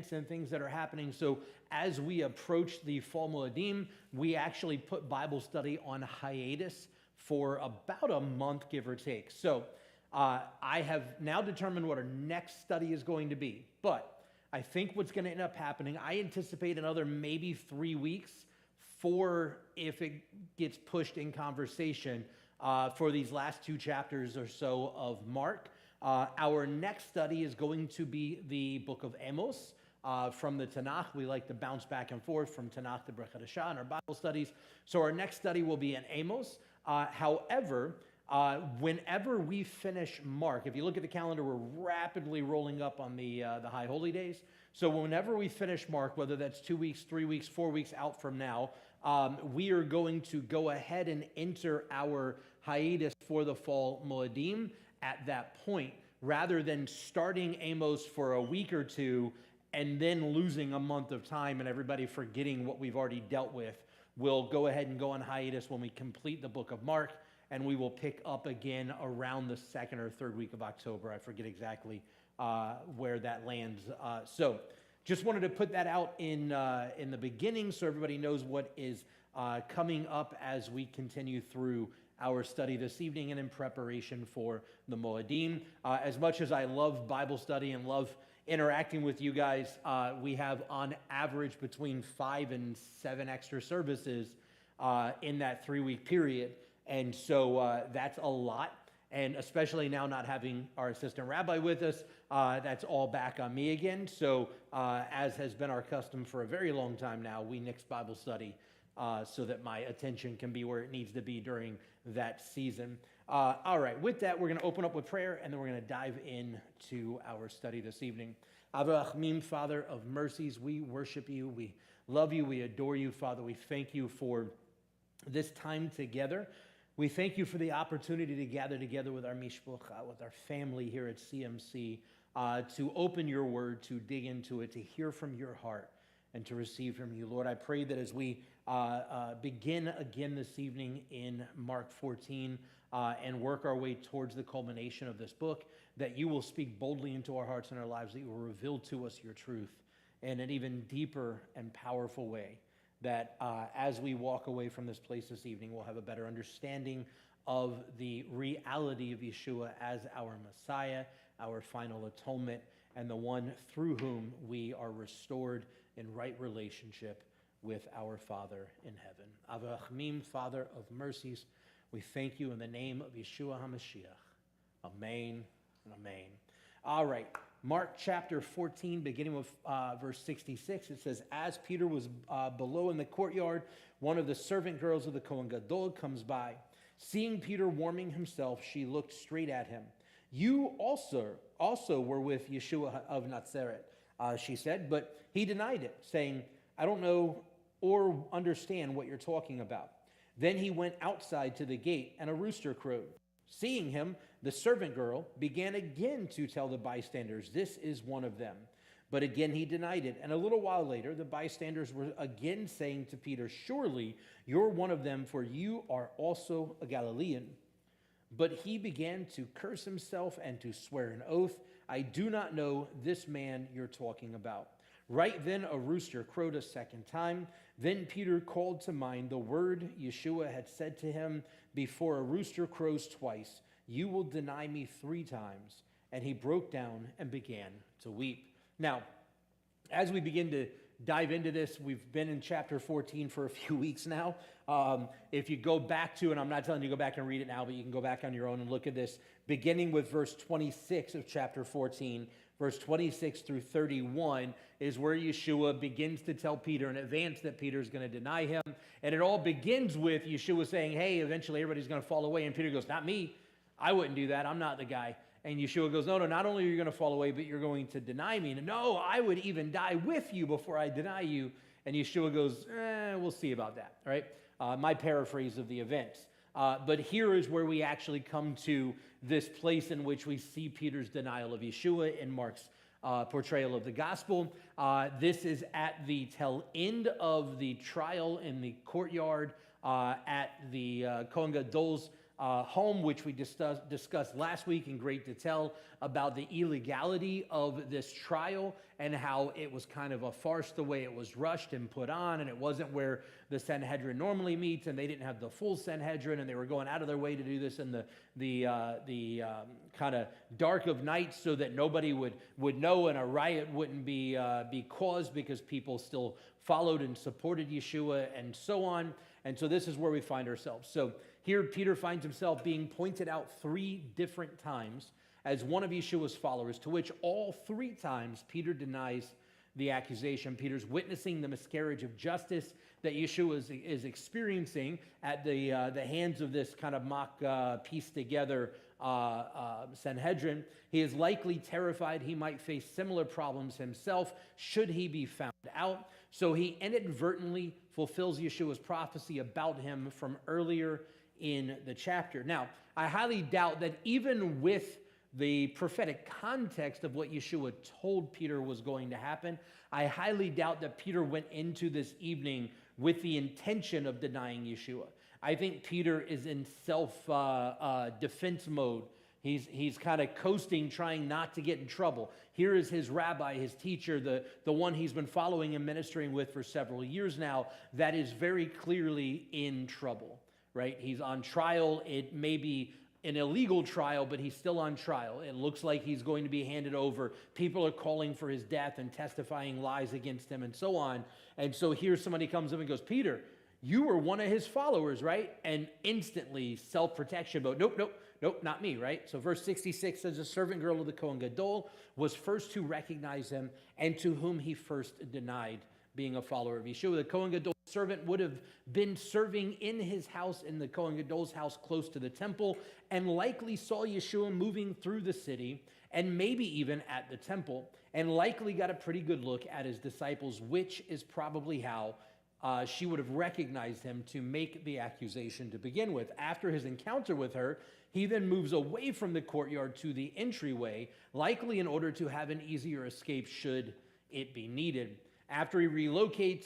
events and things that are happening. So as we approach the Fall Moedim, we actually put Bible study on hiatus for about a month, give or take. So I have now determined what our next study is going to be. But I think what's going to end up happening, I anticipate another maybe 3 weeks for if it gets pushed in conversation for these last 2 chapters or so of Mark. Our next study is going to be the book of Amos from the Tanakh. We like to bounce back and forth from Tanakh to Brit Hadashah in our Bible studies. So our next study will be in Amos. However, whenever we finish Mark, if you look at the calendar, we're rapidly rolling up on the High Holy Days. So whenever we finish Mark, whether that's 2 weeks, 3 weeks, 4 weeks out from now, we are going to go ahead and enter our hiatus for the Fall Moedim at that point, rather than starting Amos for a week or two and then losing a month of time and everybody forgetting what we've already dealt with. We'll go ahead and go on hiatus when we complete the book of Mark, and we will pick up again around the 2nd or 3rd week of October. I forget exactly where that lands. So just wanted to put that out in the beginning so everybody knows what is coming up as we continue through our study this evening and in preparation for the Moedim. As much as I love Bible study and love interacting with you guys, we have on average between 5 and 7 extra services in that 3-week period. And so that's a lot. And especially now not having our assistant rabbi with us, that's all back on me again. So as has been our custom for a very long time now, we nix Bible study so that my attention can be where it needs to be during that season. All right, with that, we're going to open up with prayer, and then we're going to dive into our study this evening. Avraham, Father of mercies, we worship you, we love you, we adore you, Father. We thank you for this time together. We thank you for the opportunity to gather together with our mishpucha, with our family here at CMC, to open your word, to dig into it, to hear from your heart, and to receive from you. Lord, I pray that as we begin again this evening in Mark 14 and work our way towards the culmination of this book, that you will speak boldly into our hearts and our lives, that you will reveal to us your truth in an even deeper and powerful way, that as we walk away from this place this evening, we'll have a better understanding of the reality of Yeshua as our Messiah, our final atonement, and the one through whom we are restored in right relationship with our Father in heaven. Avraham, Father of mercies, we thank you in the name of Yeshua HaMashiach. Amen and amen. All right, Mark chapter 14, beginning with verse 66, it says, as Peter was below in the courtyard, one of the servant girls of the Kohen Gadol comes by. Seeing Peter warming himself, she looked straight at him. You also were with Yeshua of Nazareth, she said, but he denied it, saying, I don't know or understand what you're talking about. Then he went outside to the gate, and a rooster crowed. Seeing him, the servant girl began again to tell the bystanders, this is one of them. But again he denied it. And a little while later, the bystanders were again saying to Peter, surely you're one of them, for you are also a Galilean. But he began to curse himself and to swear an oath, I do not know this man you're talking about. Right then a rooster crowed a second time. Then Peter called to mind the word Yeshua had said to him, before a rooster crows twice, you will deny me 3 times. And he broke down and began to weep. Now, as we begin to dive into this, we've been in chapter 14 for a few weeks now. If you go back to, and I'm not telling you to go back and read it now, but you can go back on your own and look at this, beginning with verse 26 of chapter 14, verse 26 through 31 is where Yeshua begins to tell Peter in advance that Peter is going to deny him. And it all begins with Yeshua saying, hey, eventually everybody's going to fall away. And Peter goes, not me. I wouldn't do that. I'm not the guy. And Yeshua goes, no, not only are you going to fall away, but you're going to deny me. And no, I would even die with you before I deny you. And Yeshua goes, we'll see about that, all right? My paraphrase of the events. But here is where we actually come to this place in which we see Peter's denial of Yeshua in Mark's portrayal of the gospel. This is at the tail end of the trial in the courtyard at the Kohen Gadol's home, which we discussed last week in great detail about the illegality of this trial and how it was kind of a farce the way it was rushed and put on, and it wasn't where the Sanhedrin normally meets, and they didn't have the full Sanhedrin, and they were going out of their way to do this in the kind of dark of night so that nobody would know and a riot wouldn't be caused because people still followed and supported Yeshua and so on. And so this is where we find ourselves. So here Peter finds himself being pointed out 3 different times as one of Yeshua's followers, to which all 3 times Peter denies the accusation. Peter's witnessing the miscarriage of justice that Yeshua is experiencing at the hands of this kind of mock pieced together Sanhedrin. He is likely terrified he might face similar problems himself should he be found out. So he inadvertently fulfills Yeshua's prophecy about him from earlier in the chapter. Now, I highly doubt that even with the prophetic context of what Yeshua told Peter was going to happen, I highly doubt that Peter went into this evening with the intention of denying Yeshua. I think Peter is in self-defense mode. He's kind of coasting, trying not to get in trouble. Here is his rabbi, his teacher, the one he's been following and ministering with for several years now, that is very clearly in trouble, right? He's on trial. It may be an illegal trial, but he's still on trial. It looks like he's going to be handed over. People are calling for his death and testifying lies against him and so on. And so here somebody comes up and goes, Peter, you were one of his followers, right? And instantly self-protection mode. Nope, not me, right? So verse 66 says, a servant girl of the Kohen Gadol was first to recognize him and to whom he first denied being a follower of Yeshua. The Kohen Gadol servant would have been serving in his house, in the Kohen Gadol's house close to the temple, and likely saw Yeshua moving through the city and maybe even at the temple, and likely got a pretty good look at his disciples, which is probably how she would have recognized him to make the accusation to begin with. After his encounter with her, he then moves away from the courtyard to the entryway, likely in order to have an easier escape should it be needed. After he relocates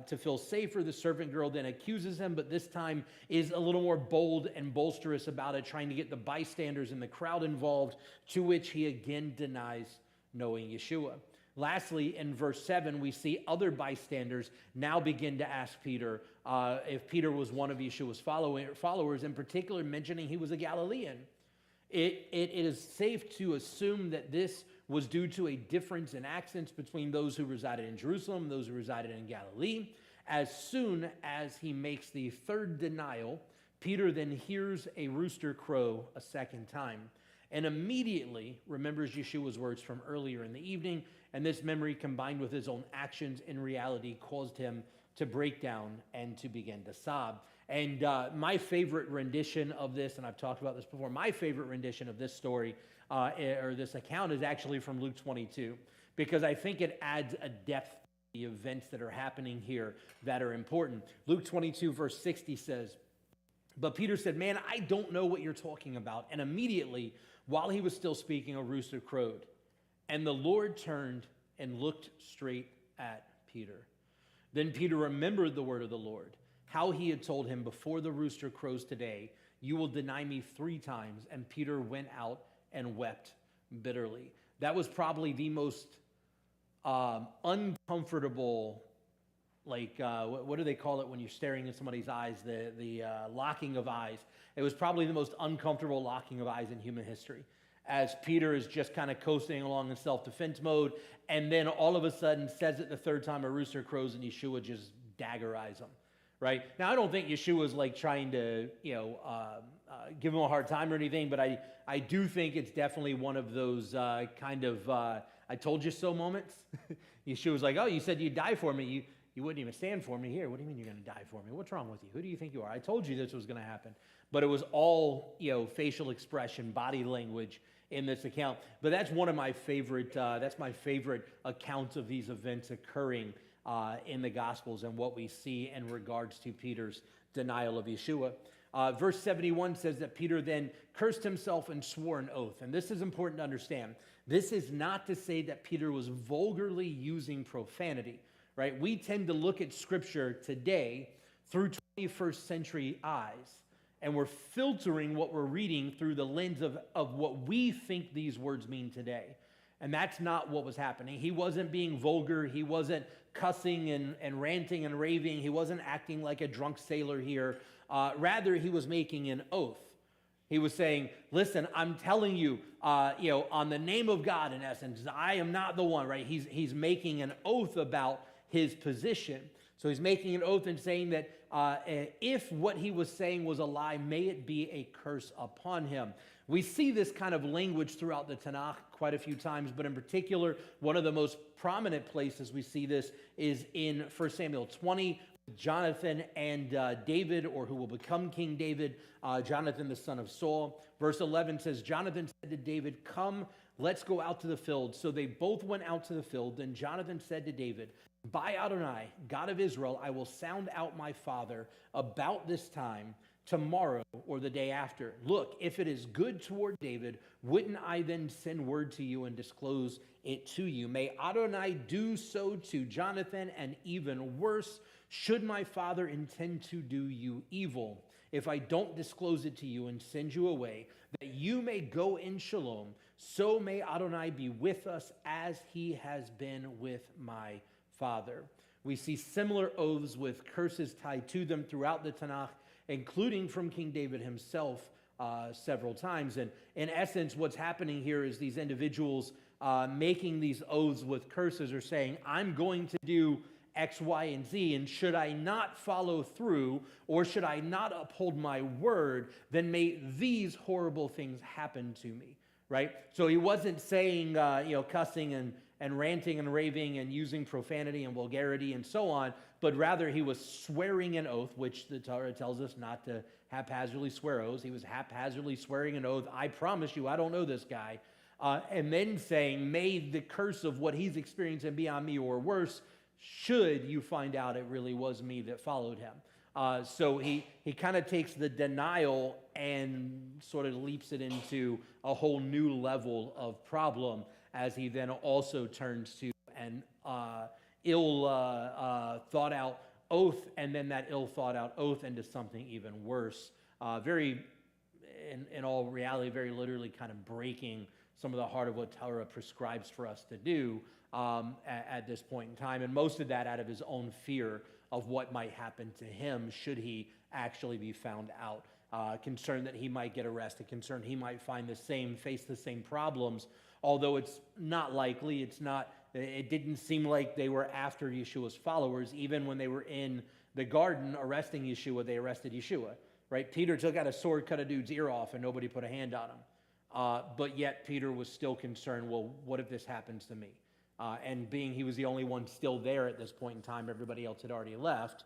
to feel safer, the servant girl then accuses him, but this time is a little more bold and bolsterous about it, trying to get the bystanders and the crowd involved, to which he again denies knowing Yeshua. Lastly, in verse 7, we see other bystanders now begin to ask Peter if Peter was one of Yeshua's followers, in particular mentioning he was a Galilean. It is safe to assume that this was due to a difference in accents between those who resided in Jerusalem and those who resided in Galilee. As soon as he makes the third denial, Peter then hears a rooster crow a second time and immediately remembers Yeshua's words from earlier in the evening, and this memory combined with his own actions in reality caused him to break down and to begin to sob. And my favorite rendition of this, and I've talked about this before, my favorite rendition of this story or this account is actually from Luke 22, because I think it adds a depth to the events that are happening here that are important. Luke 22 verse 60 says, but Peter said, man, I don't know what you're talking about. And immediately, while he was still speaking, a rooster crowed. And the Lord turned and looked straight at Peter. Then Peter remembered the word of the Lord, how he had told him, before the rooster crows today, you will deny me 3 times. And Peter went out and wept bitterly. That was probably the most uncomfortable, what do they call it when you're staring in somebody's eyes, the locking of eyes. It was probably the most uncomfortable locking of eyes in human history, as Peter is just kind of coasting along in self-defense mode, and then all of a sudden says it the third time a rooster crows, and Yeshua just daggerize him, right? Now, I don't think Yeshua's like trying to, give him a hard time or anything, but I do think it's definitely one of those kind of I told you so moments. Yeshua's like, oh, you said you'd die for me. You wouldn't even stand for me here. What do you mean you're going to die for me? What's wrong with you? Who do you think you are? I told you this was going to happen. But it was all, facial expression, body language in this account. But that's one of my favorite, that's my favorite accounts of these events occurring in the Gospels and what we see in regards to Peter's denial of Yeshua. Verse 71 says that Peter then cursed himself and swore an oath. And this is important to understand. This is not to say that Peter was vulgarly using profanity, right? We tend to look at Scripture today through 21st century eyes. And we're filtering what we're reading through the lens of what we think these words mean today. And that's not what was happening. He wasn't being vulgar. He wasn't cussing and ranting and raving. He wasn't acting like a drunk sailor here. Rather, he was making an oath. He was saying, listen, I'm telling you, on the name of God, in essence, I am not the one, right? He's making an oath about his position. So he's making an oath and saying that if what he was saying was a lie, may it be a curse upon him. We see this kind of language throughout the Tanakh quite a few times, but in particular, one of the most prominent places we see this is in 1 Samuel 20, Jonathan and David, or who will become King David, Jonathan the son of Saul. Verse 11 says, Jonathan said to David, come, let's go out to the field. So they both went out to the field. Then Jonathan said to David, by Adonai, God of Israel, I will sound out my father about this time tomorrow or the day after. Look, if it is good toward David, wouldn't I then send word to you and disclose it to you? May Adonai do so to Jonathan, and even worse, should my father intend to do you evil, if I don't disclose it to you and send you away, that you may go in shalom, so may Adonai be with us as he has been with my father. We see similar oaths with curses tied to them throughout the Tanakh, including from King David himself several times. And in essence, what's happening here is these individuals making these oaths with curses are saying, I'm going to do X, Y, and Z, and should I not follow through, or should I not uphold my word, then may these horrible things happen to me, right? So he wasn't saying, cussing and ranting and raving and using profanity and vulgarity and so on, but rather he was swearing an oath, which the Torah tells us not to haphazardly swear oaths. He was haphazardly swearing an oath. I promise you, I don't know this guy. And then saying, may the curse of what he's experiencing be on me, or worse, should you find out it really was me that followed him. So he kind of takes the denial and sort of leaps it into a whole new level of problem, as he then also turns to an ill thought out oath, and then that ill thought out oath into something even worse. In all reality, very literally kind of breaking some of the heart of what Torah prescribes for us to do at this point in time. And most of that out of his own fear of what might happen to him should he actually be found out. Concerned that he might get arrested, concerned he might face the same problems, although it's not likely. It didn't seem like they were after Yeshua's followers. Even when they were in the garden arresting Yeshua, they arrested Yeshua, right? Peter took out a sword, cut a dude's ear off, and nobody put a hand on him. But yet Peter was still concerned, well, what if this happens to me? And being he was the only one still there at this point in time, everybody else had already left,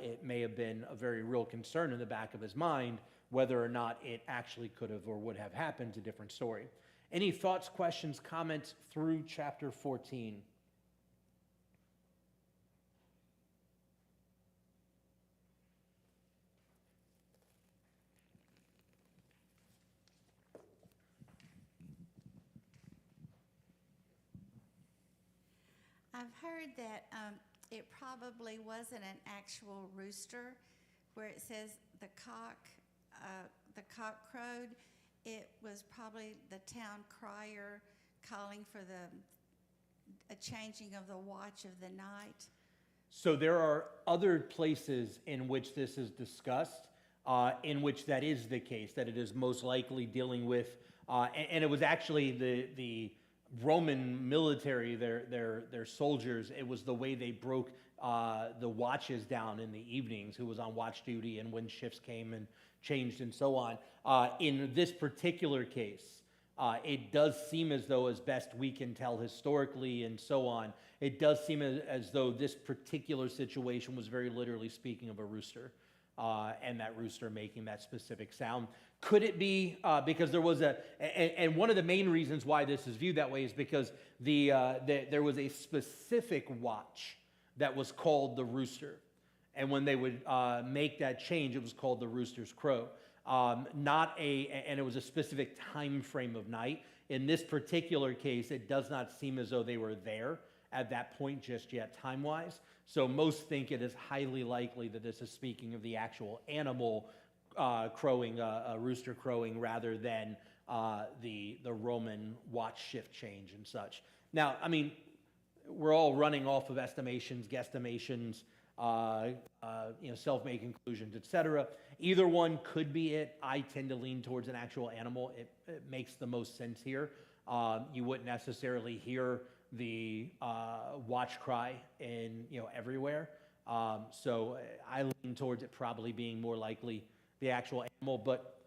it may have been a very real concern in the back of his mind whether or not it actually could have or would have happened. A different story. Any thoughts, questions, comments through chapter 14? I've heard that it probably wasn't an actual rooster, where it says the cock crowed. It was probably the town crier calling for a changing of the watch of the night. So there are other places in which this is discussed, in which that is the case, that it is most likely dealing with, and it was actually the Roman military, their soldiers. It was the way they broke the watches down in the evenings, who was on watch duty and when shifts came and changed and so on. In this particular case, it does seem as though, as best we can tell historically and so on, it does seem as though this particular situation was very literally speaking of a rooster, and that rooster making that specific sound. Could it be because there was and one of the main reasons why this is viewed that way is because there was a specific watch that was called the rooster. And when they would make that change, it was called the rooster's crow. And it was a specific time frame of night. In this particular case, it does not seem as though they were there at that point just yet, time-wise. So most think it is highly likely that this is speaking of the actual animal crowing, a rooster crowing, rather than the Roman watch shift change and such. Now, I mean, we're all running off of estimations, guesstimations, self-made conclusions, etc. Either one could be it. I tend to lean towards an actual animal. It makes the most sense here. You wouldn't necessarily hear the watch cry in everywhere. So I lean towards it probably being more likely the actual animal, but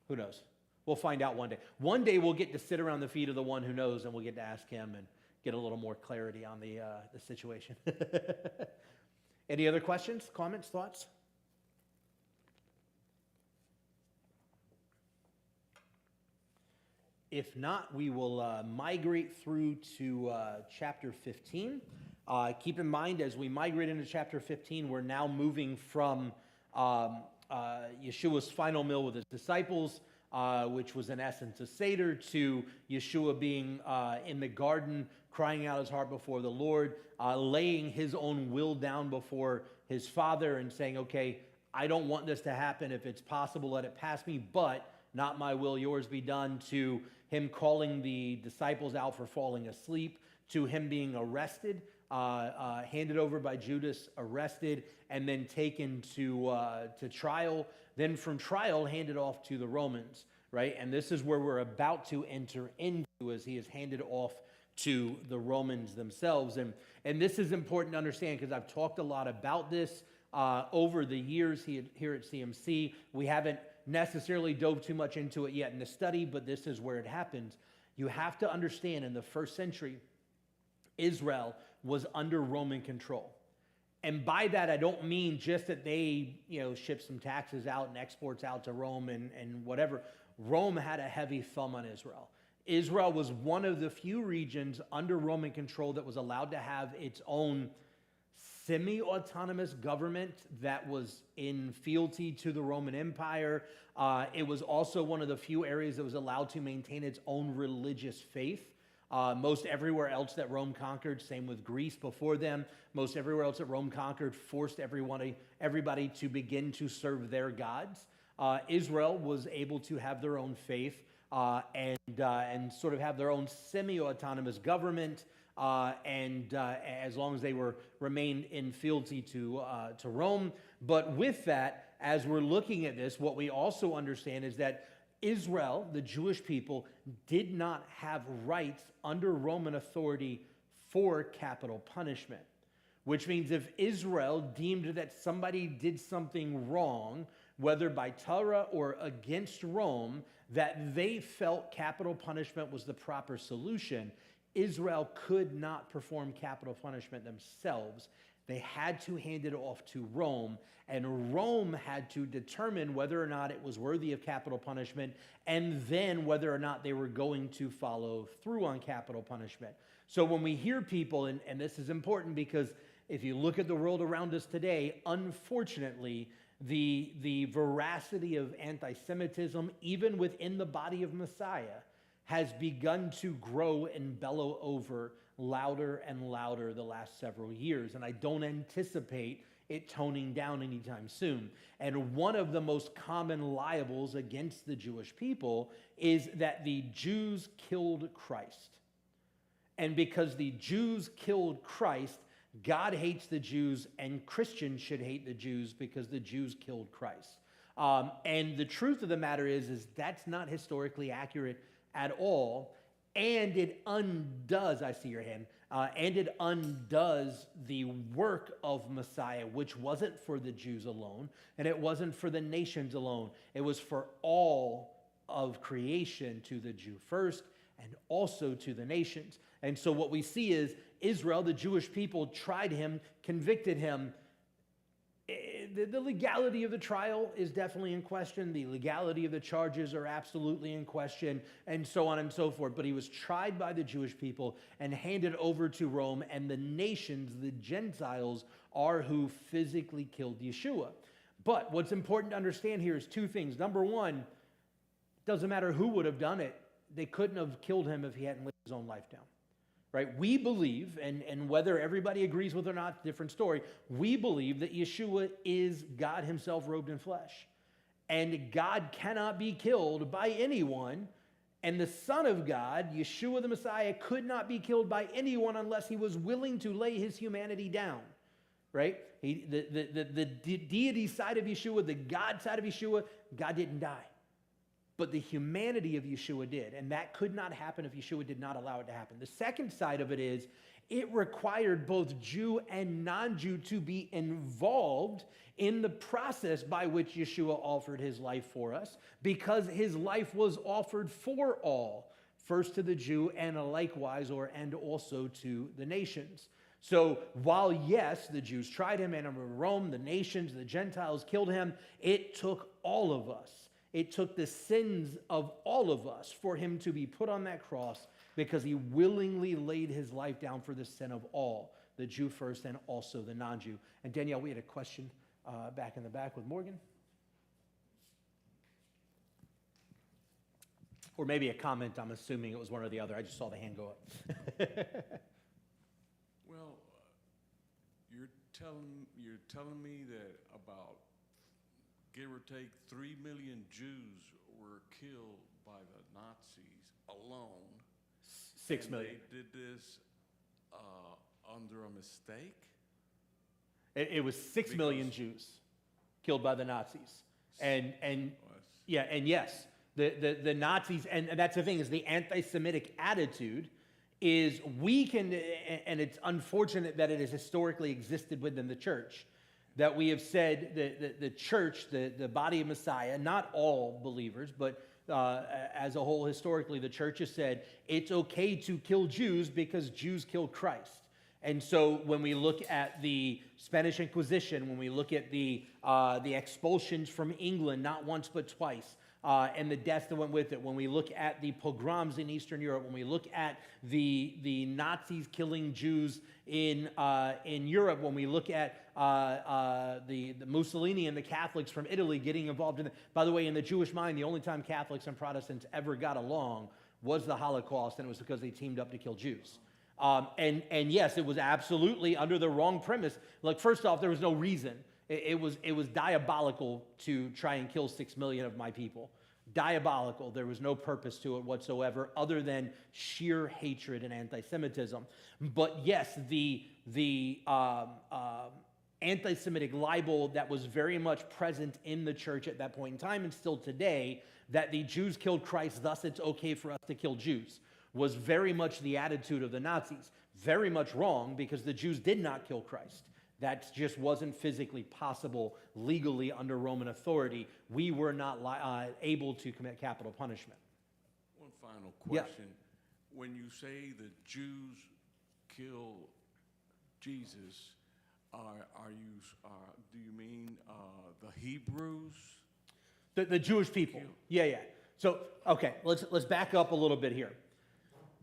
who knows? We'll find out one day. One day we'll get to sit around the feet of the one who knows, and we'll get to ask him and get a little more clarity on the situation. Any other questions, comments, thoughts? If not, we will migrate through to chapter 15. Keep in mind, as we migrate into chapter 15, we're now moving from Yeshua's final meal with his disciples, which was in essence a Seder, to Yeshua being in the garden, crying out his heart before the Lord, laying his own will down before his Father and saying, okay, I don't want this to happen. If it's possible, let it pass me, but not my will, yours be done, to him calling the disciples out for falling asleep, to him being arrested, handed over by Judas, arrested, and then taken to trial. Then from trial, handed off to the Romans, right? And this is where we're about to enter into, as he is handed off to the Romans themselves. And this is important to understand because I've talked a lot about this over the years here at CMC. We haven't necessarily dove too much into it yet in the study, but this is where it happens. You have to understand, in the first century, Israel was under Roman control. And by that, I don't mean just that they, shipped some taxes out and exports out to Rome and whatever. Rome had a heavy thumb on Israel. Israel was one of the few regions under Roman control that was allowed to have its own semi-autonomous government that was in fealty to the Roman Empire. It was also one of the few areas that was allowed to maintain its own religious faith. Most everywhere else that Rome conquered, same with Greece before them, most everywhere else that Rome conquered forced everybody to begin to serve their gods. Israel was able to have their own faith and sort of have their own semi-autonomous government, and as long as they remained in fealty to Rome. But with that, as we're looking at this, what we also understand is that Israel, the Jewish people, did not have rights under Roman authority for capital punishment, which means if Israel deemed that somebody did something wrong, whether by Torah or against Rome, that they felt capital punishment was the proper solution, Israel could not perform capital punishment themselves. They had to hand it off to Rome, and Rome had to determine whether or not it was worthy of capital punishment, and then whether or not they were going to follow through on capital punishment. So when we hear people, and this is important because if you look at the world around us today, unfortunately, the veracity of anti-Semitism, even within the body of Messiah, has begun to grow and bellow over louder and louder the last several years. And I don't anticipate it toning down anytime soon. And one of the most common libels against the Jewish people is that the Jews killed Christ. And because the Jews killed Christ, God hates the Jews, and Christians should hate the Jews because the Jews killed Christ. And the truth of the matter is that's not historically accurate at all, and it undoes, I see your hand, and it undoes the work of Messiah, which wasn't for the Jews alone, and it wasn't for the nations alone. It was for all of creation, to the Jew first, and also to the nations. And so what we see is Israel, the Jewish people, tried him, convicted him. The legality of the trial is definitely in question. The legality of the charges are absolutely in question, and so on and so forth. But he was tried by the Jewish people and handed over to Rome, and the nations, the Gentiles, are who physically killed Yeshua. But what's important to understand here is two things. Number one, it doesn't matter who would have done it. They couldn't have killed him if he hadn't laid his own life down. Right? We believe, and whether everybody agrees with it or not, different story, we believe that Yeshua is God himself robed in flesh. and God cannot be killed by anyone. And the Son of God, Yeshua the Messiah, could not be killed by anyone unless he was willing to lay his humanity down, right? The deity side of Yeshua, the God side of Yeshua, God didn't die. But the humanity of Yeshua did, and that could not happen if Yeshua did not allow it to happen. The second side of it is, it required both Jew and non-Jew to be involved in the process by which Yeshua offered his life for us, because his life was offered for all, first to the Jew and likewise and also to the nations. So while, yes, the Jews tried him, and Rome, the nations, the Gentiles killed him, it took all of us. It took the sins of all of us for him to be put on that cross, because he willingly laid his life down for the sin of all, the Jew first and also the non-Jew. And Danielle, we had a question back in the back with Morgan. Or maybe a comment. I'm assuming it was one or the other. I just saw the hand go up. Well, you're telling me that about, give or take, 3 million Jews were killed by the Nazis alone. 6 million. They did this under a mistake? It was 6 million Jews killed by the Nazis. And yeah, and yes, the Nazis, and that's the thing, is the anti-Semitic attitude is weak, and it's unfortunate that it has historically existed within the church. That we have said the church, the body of Messiah, not all believers, but as a whole, historically, the church has said it's okay to kill Jews because Jews killed Christ. And so when we look at the Spanish Inquisition, when we look at the expulsions from England, not once but twice, and the deaths that went with it, when we look at the pogroms in Eastern Europe, when we look at the Nazis killing Jews in Europe, when we look at the Mussolini and the Catholics from Italy getting involved in it. By the way, in the Jewish mind, the only time Catholics and Protestants ever got along was the Holocaust, and it was because they teamed up to kill Jews. And yes, it was absolutely under the wrong premise. Like, first off, there was no reason. It was diabolical to try and kill 6 million of my people. Diabolical. There was no purpose to it whatsoever other than sheer hatred and anti-Semitism. But yes, the anti-Semitic libel that was very much present in the church at that point in time, and still today, that the Jews killed Christ, thus it's okay for us to kill Jews, was very much the attitude of the Nazis. Very much wrong, because the Jews did not kill Christ. That just wasn't physically possible legally under Roman authority. We were not able to commit capital punishment. One final question. Yeah. When you say the Jews kill Jesus, do you mean the Hebrews? The Jewish people. Yeah. So, okay, let's back up a little bit here.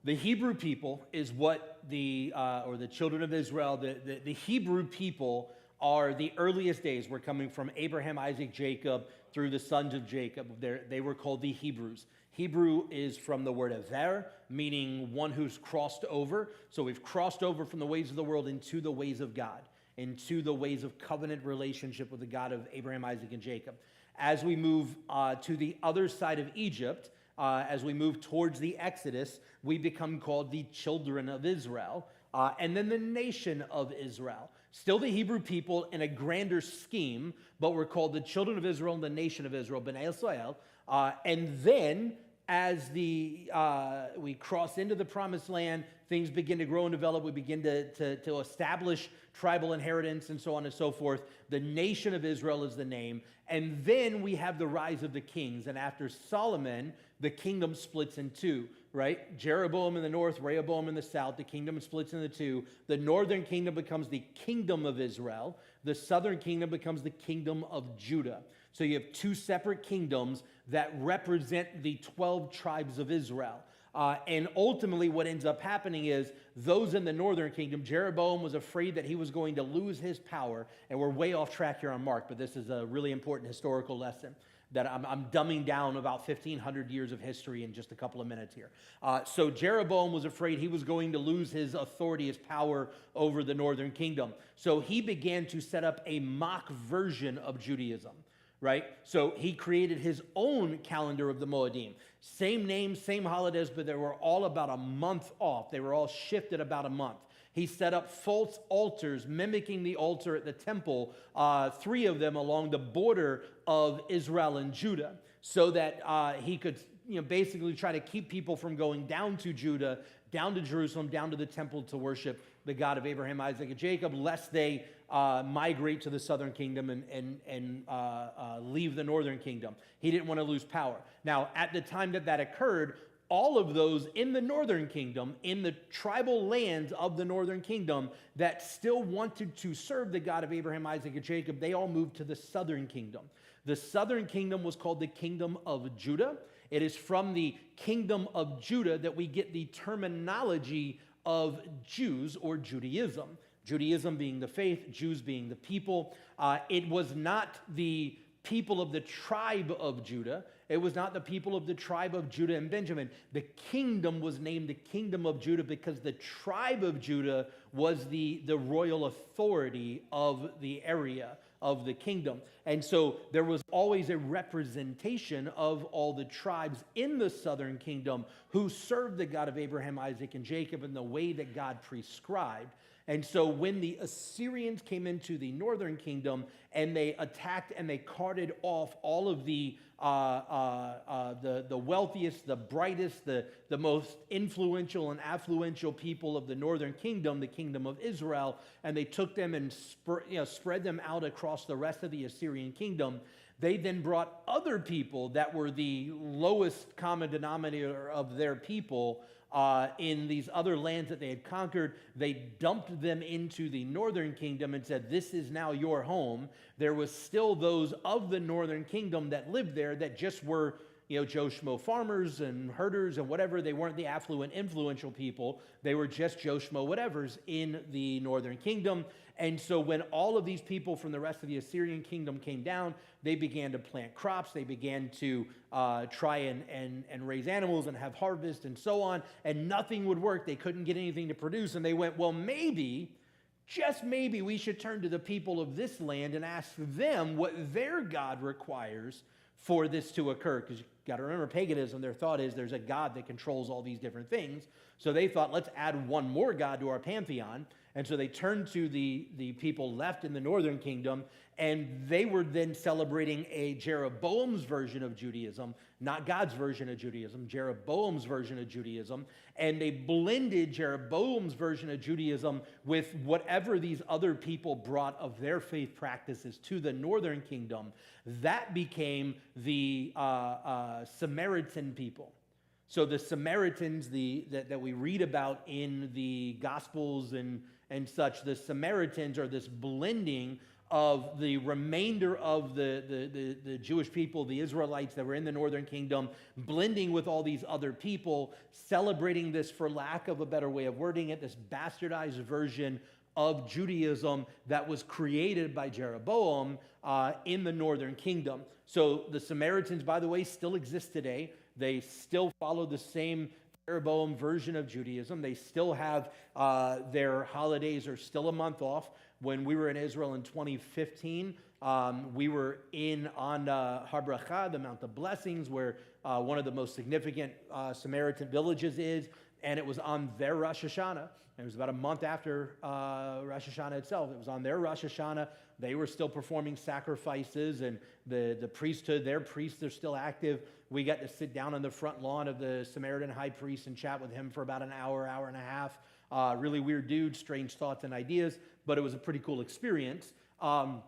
The Hebrew people is what or the children of Israel, the Hebrew people are the earliest days. We're coming from Abraham, Isaac, Jacob, through the sons of Jacob. They were called the Hebrews. Hebrew is from the word aver, meaning one who's crossed over. So we've crossed over from the ways of the world into the ways of God, into the ways of covenant relationship with the God of Abraham, Isaac, and Jacob. As we move to the other side of Egypt, as we move towards the Exodus, we become called the children of Israel, and then the nation of Israel. Still the Hebrew people in a grander scheme, but we're called the children of Israel and the nation of Israel, Bnei Israel. And then, as we cross into the promised land, things begin to grow and develop. We begin to establish tribal inheritance and so on and so forth. The nation of Israel is the name. And then we have the rise of the kings. And after Solomon, the kingdom splits in two, right? Jeroboam in the north, Rehoboam in the south. The kingdom splits into two. The northern kingdom becomes the kingdom of Israel. The southern kingdom becomes the kingdom of Judah. So you have two separate kingdoms that represent the 12 tribes of Israel. And ultimately what ends up happening is those in the northern kingdom, Jeroboam was afraid that he was going to lose his power. And we're way off track here on Mark, but this is a really important historical lesson that I'm dumbing down about 1,500 years of history in just a couple of minutes here. So Jeroboam was afraid he was going to lose his authority, his power over the northern kingdom. So he began to set up a mock version of Judaism, right? So he created his own calendar of the Moedim. Same names, same holidays, but they were all about a month off. They were all shifted about a month. He set up false altars mimicking the altar at the temple, 3 of them along the border of Israel and Judah, so that he could basically try to keep people from going down to Judah, down to Jerusalem, down to the temple to worship the God of Abraham, Isaac, and Jacob, lest they migrate to the southern kingdom and leave the northern kingdom. He didn't want to lose power. Now, at the time that occurred, all of those in the northern kingdom, in the tribal lands of the northern kingdom that still wanted to serve the God of Abraham, Isaac, and Jacob, they all moved to the southern kingdom. The southern kingdom was called the kingdom of Judah. It is from the kingdom of Judah that we get the terminology of Jews or Judaism. Judaism being the faith, Jews being the people. It was not the people of the tribe of Judah. It was not the people of the tribe of Judah and Benjamin. The kingdom was named the kingdom of Judah because the tribe of Judah was the royal authority of the area of the kingdom. And so there was always a representation of all the tribes in the southern kingdom who served the God of Abraham, Isaac, and Jacob in the way that God prescribed. And so when the Assyrians came into the northern kingdom and they attacked and they carted off all of the wealthiest, the brightest, the most influential and affluential people of the northern kingdom, the kingdom of Israel, and they took them and spread them out across the rest of the Assyrian kingdom, they then brought other people that were the lowest common denominator of their people in these other lands that they had conquered. They dumped them into the northern kingdom and said, this is now your home. There was still those of the northern kingdom that lived there that just were, Joe Schmo farmers and herders and whatever. They weren't the affluent, influential people. They were just Joe Schmo whatevers in the northern kingdom. And so when all of these people from the rest of the Assyrian kingdom came down, they began to plant crops. They began to try and raise animals and have harvest and so on. And nothing would work. They couldn't get anything to produce. And they went, well, maybe, just maybe, we should turn to the people of this land and ask them what their God requires for this to occur. Because you've got to remember, paganism, their thought is there's a God that controls all these different things. So they thought, let's add one more God to our pantheon. And so they turned to the people left in the northern kingdom, and they were then celebrating a Jeroboam's version of Judaism, not God's version of Judaism, Jeroboam's version of Judaism. And they blended Jeroboam's version of Judaism with whatever these other people brought of their faith practices to the northern kingdom. That became the Samaritan people. So the Samaritans that we read about in the Gospels and such, the Samaritans are this blending of the remainder of the Jewish people, the Israelites that were in the northern kingdom, blending with all these other people, celebrating this, for lack of a better way of wording it, this bastardized version of Judaism that was created by Jeroboam in the northern kingdom. So the Samaritans, by the way, still exist today. They still follow the same Jeroboam version of Judaism. They still have their holidays are still a month off. When we were in Israel in 2015, we were on Har Bracha, the Mount of Blessings, where one of the most significant Samaritan villages is, and it was on their Rosh Hashanah. It was about a month after Rosh Hashanah itself. It was on their Rosh Hashanah. They were still performing sacrifices, and the priesthood, their priests are still active. We got to sit down on the front lawn of the Samaritan high priest and chat with him for about an hour, hour and a half. Really weird dude, strange thoughts and ideas, but it was a pretty cool experience. But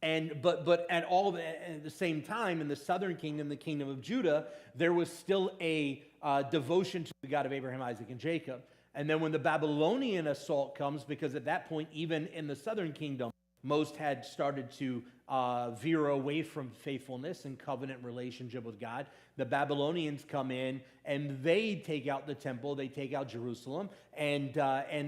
at the same time, in the southern kingdom, the kingdom of Judah, there was still a devotion to the God of Abraham, Isaac, and Jacob. And then when the Babylonian assault comes, because at that point, even in the southern kingdom, most had started to veer away from faithfulness and covenant relationship with God. The Babylonians come in and they take out the temple, they take out Jerusalem, and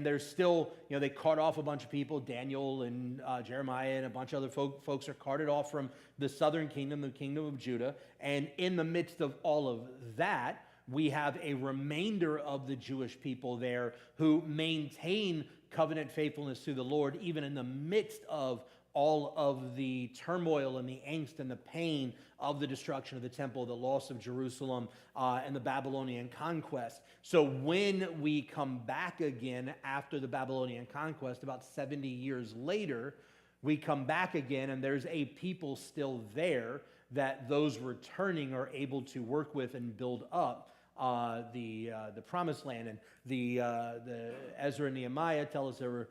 there's still, they cart off a bunch of people. Daniel and Jeremiah and a bunch of other folks are carted off from the southern kingdom, the kingdom of Judah. And in the midst of all of that, we have a remainder of the Jewish people there who maintain covenant faithfulness to the Lord, even in the midst of all of the turmoil and the angst and the pain of the destruction of the temple, the loss of Jerusalem, and the Babylonian conquest. So when we come back again after the Babylonian conquest, about 70 years later, we come back again and there's a people still there that those returning are able to work with and build up the promised land. And the Ezra and Nehemiah tell us there were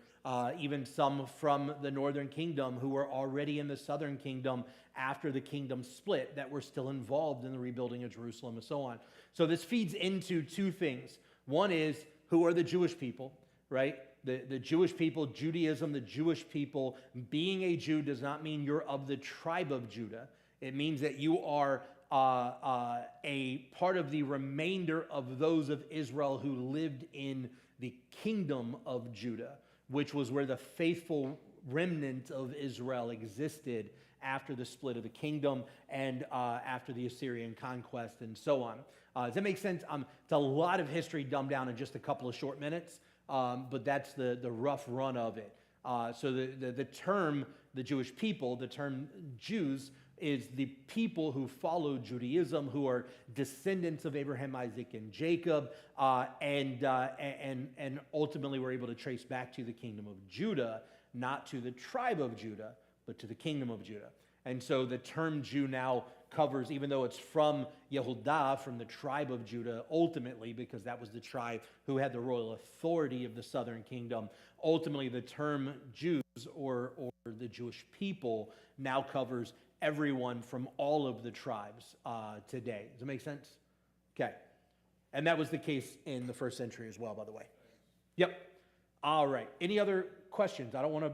even some from the northern kingdom who were already in the southern kingdom after the kingdom split that were still involved in the rebuilding of Jerusalem and so on. So this feeds into two things. One is, who are the Jewish people, right? The Jewish people, Judaism, the Jewish people. Being a Jew does not mean you're of the tribe of Judah. It means that you are a part of the remainder of those of Israel who lived in the kingdom of Judah, which was where the faithful remnant of Israel existed after the split of the kingdom and after the Assyrian conquest and so on. Does that make sense? It's a lot of history dumbed down in just a couple of short minutes, but that's the rough run of it. So the term, the Jewish people, the term Jews, is the people who follow Judaism, who are descendants of Abraham, Isaac, and Jacob, and ultimately were able to trace back to the kingdom of Judah, not to the tribe of Judah, but to the kingdom of Judah. And so the term Jew now covers, even though it's from Yehudah, from the tribe of Judah, ultimately, because that was the tribe who had the royal authority of the southern kingdom, ultimately the term Jews or the Jewish people now covers everyone from all of the tribes today. Does that make sense? Okay. And that was the case in the first century as well, by the way. Yep. All right. Any other questions? I don't want to,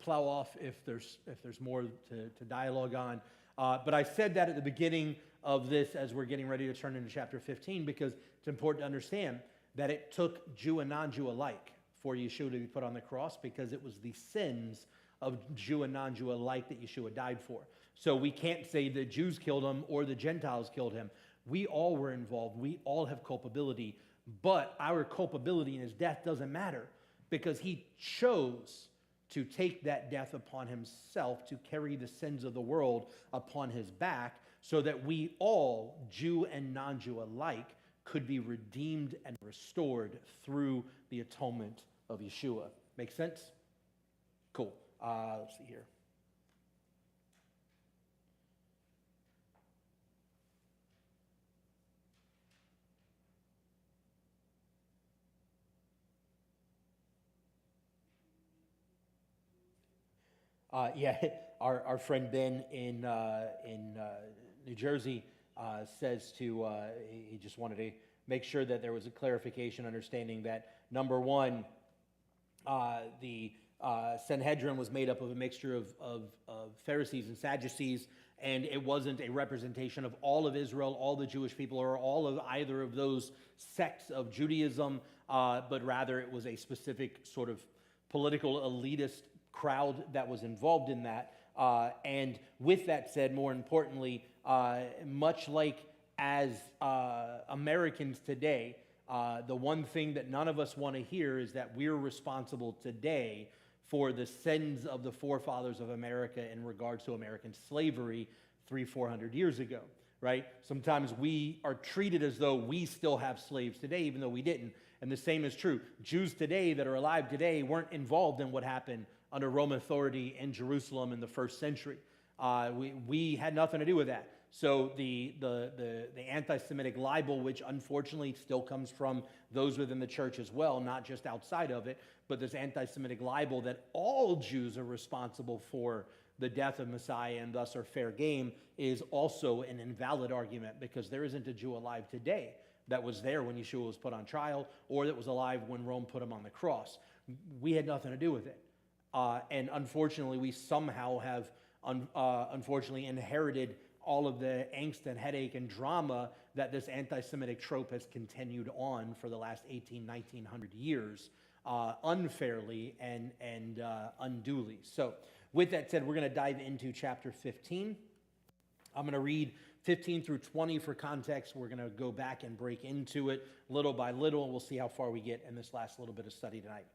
plow off if there's more to dialogue on. But I said that at the beginning of this as we're getting ready to turn into chapter 15, because it's important to understand that it took Jew and non-Jew alike for Yeshua to be put on the cross, because it was the sins of Jew and non-Jew alike that Yeshua died for. So we can't say the Jews killed him or the Gentiles killed him. We all were involved. We all have culpability. But our culpability in his death doesn't matter, because he chose to take that death upon himself, to carry the sins of the world upon his back, so that we all, Jew and non-Jew alike, could be redeemed and restored through the atonement of Yeshua. Make sense? Cool. Let's see here. Our friend Ben in New Jersey says he just wanted to make sure that there was a clarification, understanding that, number one, the Sanhedrin was made up of a mixture of Pharisees and Sadducees, and it wasn't a representation of all of Israel, all the Jewish people, or all of either of those sects of Judaism, but rather it was a specific sort of political elitist crowd that was involved in that. And with that said, more importantly, much like as Americans today, the one thing that none of us want to hear is that we're responsible today for the sins of the forefathers of America in regards to American slavery 300-400 years ago, right? Sometimes we are treated as though we still have slaves today, even though we didn't. And the same is true. Jews today that are alive today weren't involved in what happened under Roman authority in Jerusalem in the first century. We had nothing to do with that. So the anti-Semitic libel, which unfortunately still comes from those within the church as well, not just outside of it, but this anti-Semitic libel that all Jews are responsible for the death of Messiah and thus are fair game, is also an invalid argument, because there isn't a Jew alive today that was there when Yeshua was put on trial, or that was alive when Rome put him on the cross. We had nothing to do with it. And unfortunately, we somehow have unfortunately inherited all of the angst and headache and drama that this anti-Semitic trope has continued on for the last 1900 years, unfairly and unduly. So with that said, we're going to dive into chapter 15. I'm going to read 15 through 20 for context. We're going to go back and break into it little by little, and we'll see how far we get in this last little bit of study tonight.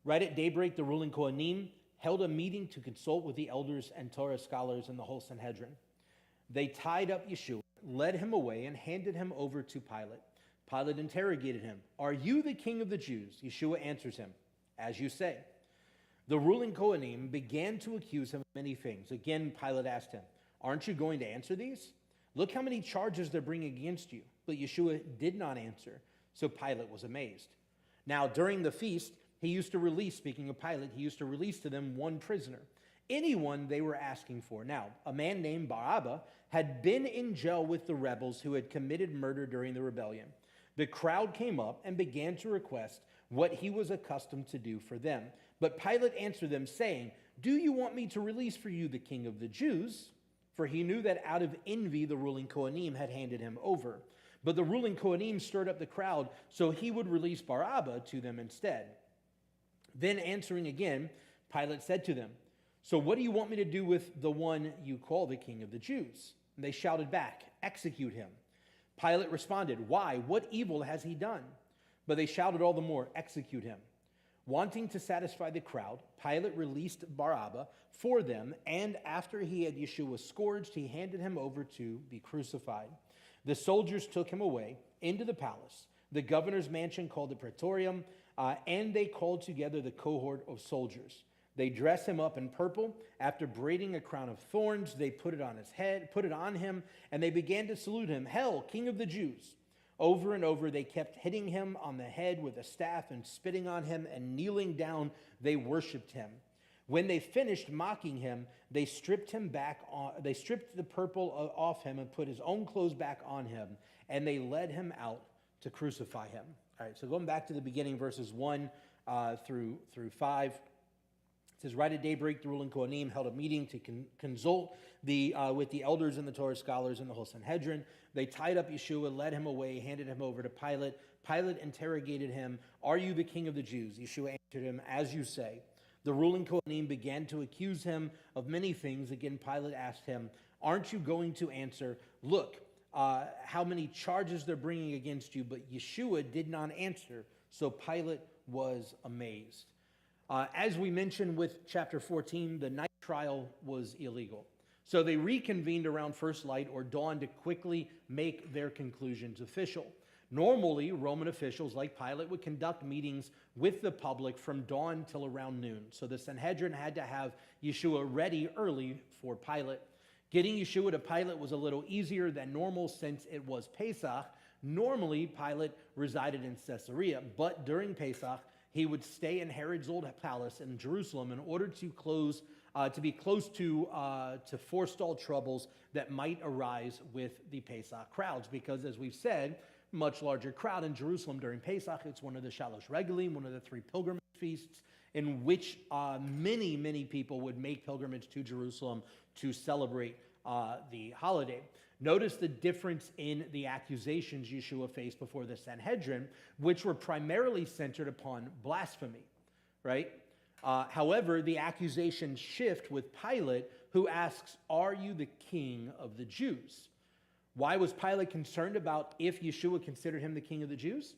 Right at daybreak, the ruling Kohanim held a meeting to consult with the elders and Torah scholars and the whole Sanhedrin. They tied up Yeshua, led him away, and handed him over to Pilate. Pilate interrogated him, "Are you the king of the Jews?" Yeshua answers him, "As you say." The ruling Kohanim began to accuse him of many things. Again, Pilate asked him, "Aren't you going to answer these? Look how many charges they're bringing against you." But Yeshua did not answer, so Pilate was amazed. Now, during the feast, he used to release, speaking of Pilate, he used to release to them one prisoner, anyone they were asking for. Now, a man named Barabbas had been in jail with the rebels who had committed murder during the rebellion. The crowd came up and began to request what he was accustomed to do for them. But Pilate answered them, saying, "Do you want me to release for you the king of the Jews?" For he knew that out of envy the ruling Kohanim had handed him over. But the ruling Kohanim stirred up the crowd, so he would release Barabbas to them instead. Then answering again, Pilate said to them, "So what do you want me to do with the one you call the king of the Jews?" And they shouted back, "Execute him." Pilate responded, "Why? What evil has he done?" But they shouted all the more, "Execute him." Wanting to satisfy the crowd, Pilate released Barabbas for them, and after he had Yeshua scourged, he handed him over to be crucified. The soldiers took him away into the palace, the governor's mansion called the Praetorium, and they called together the cohort of soldiers. They dressed him up in purple. After braiding a crown of thorns, they put it on his head, put it on him, and they began to salute him, "Hail, King of the Jews!" Over and over, they kept hitting him on the head with a staff and spitting on him, and kneeling down, they worshipped him. When they finished mocking him, they stripped the purple off him and put his own clothes back on him, and they led him out to crucify him. All right, so going back to the beginning, verses 1 through 5. It says, right at daybreak, the ruling Kohanim held a meeting to consult with the elders and the Torah scholars and the whole Sanhedrin. They tied up Yeshua, led him away, handed him over to Pilate. Pilate interrogated him, "Are you the king of the Jews?" Yeshua answered him, "As you say." The ruling Kohanim began to accuse him of many things. Again, Pilate asked him, "Aren't you going to answer? Look, how many charges they're bringing against you." But Yeshua did not answer, so Pilate was amazed. As we mentioned with chapter 14, the night trial was illegal. So they reconvened around first light or dawn to quickly make their conclusions official. Normally, Roman officials like Pilate would conduct meetings with the public from dawn till around noon. So the Sanhedrin had to have Yeshua ready early for Pilate. Getting Yeshua to Pilate was a little easier than normal since it was Pesach. Normally, Pilate resided in Caesarea, but during Pesach, he would stay in Herod's old palace in Jerusalem in order to be close to forestall troubles that might arise with the Pesach crowds. Because as we've said, much larger crowd in Jerusalem during Pesach. It's one of the Shalosh Regalim, one of the 3 pilgrimage feasts, in which many people would make pilgrimage to Jerusalem to celebrate the holiday. Notice the difference in the accusations Yeshua faced before the Sanhedrin, which were primarily centered upon blasphemy, right? However, the accusations shift with Pilate, who asks, "Are you the king of the Jews?" Why was Pilate concerned about if Yeshua considered him the king of the Jews?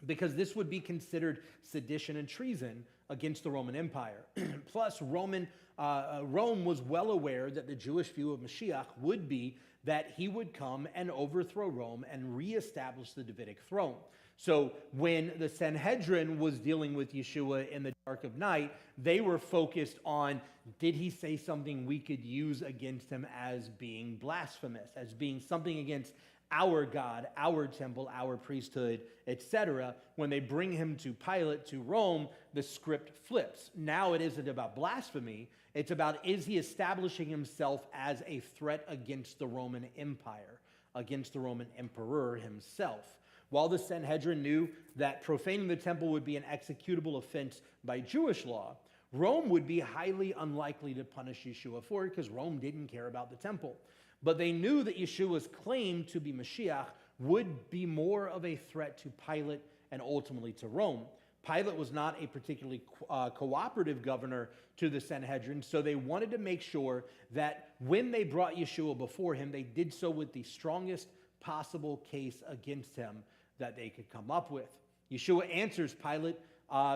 Because this would be considered sedition and treason against the Roman Empire. Plus, Rome was well aware that the Jewish view of Mashiach would be that he would come and overthrow Rome and reestablish the Davidic throne. So when the Sanhedrin was dealing with Yeshua in the dark of night, they were focused on, did he say something we could use against him as being blasphemous, as being something against our God, our temple, our priesthood, etc. When they bring him to Pilate, to Rome, the script flips. Now it isn't about blasphemy. It's about, is he establishing himself as a threat against the Roman Empire, against the Roman emperor himself. While the Sanhedrin knew that profaning the temple would be an executable offense by Jewish law, Rome would be highly unlikely to punish Yeshua for it because Rome didn't care about the temple. But they knew that Yeshua's claim to be Mashiach would be more of a threat to Pilate and ultimately to Rome. Pilate was not a particularly cooperative governor to the Sanhedrin, so they wanted to make sure that when they brought Yeshua before him, they did so with the strongest possible case against him that they could come up with. Yeshua answers Pilate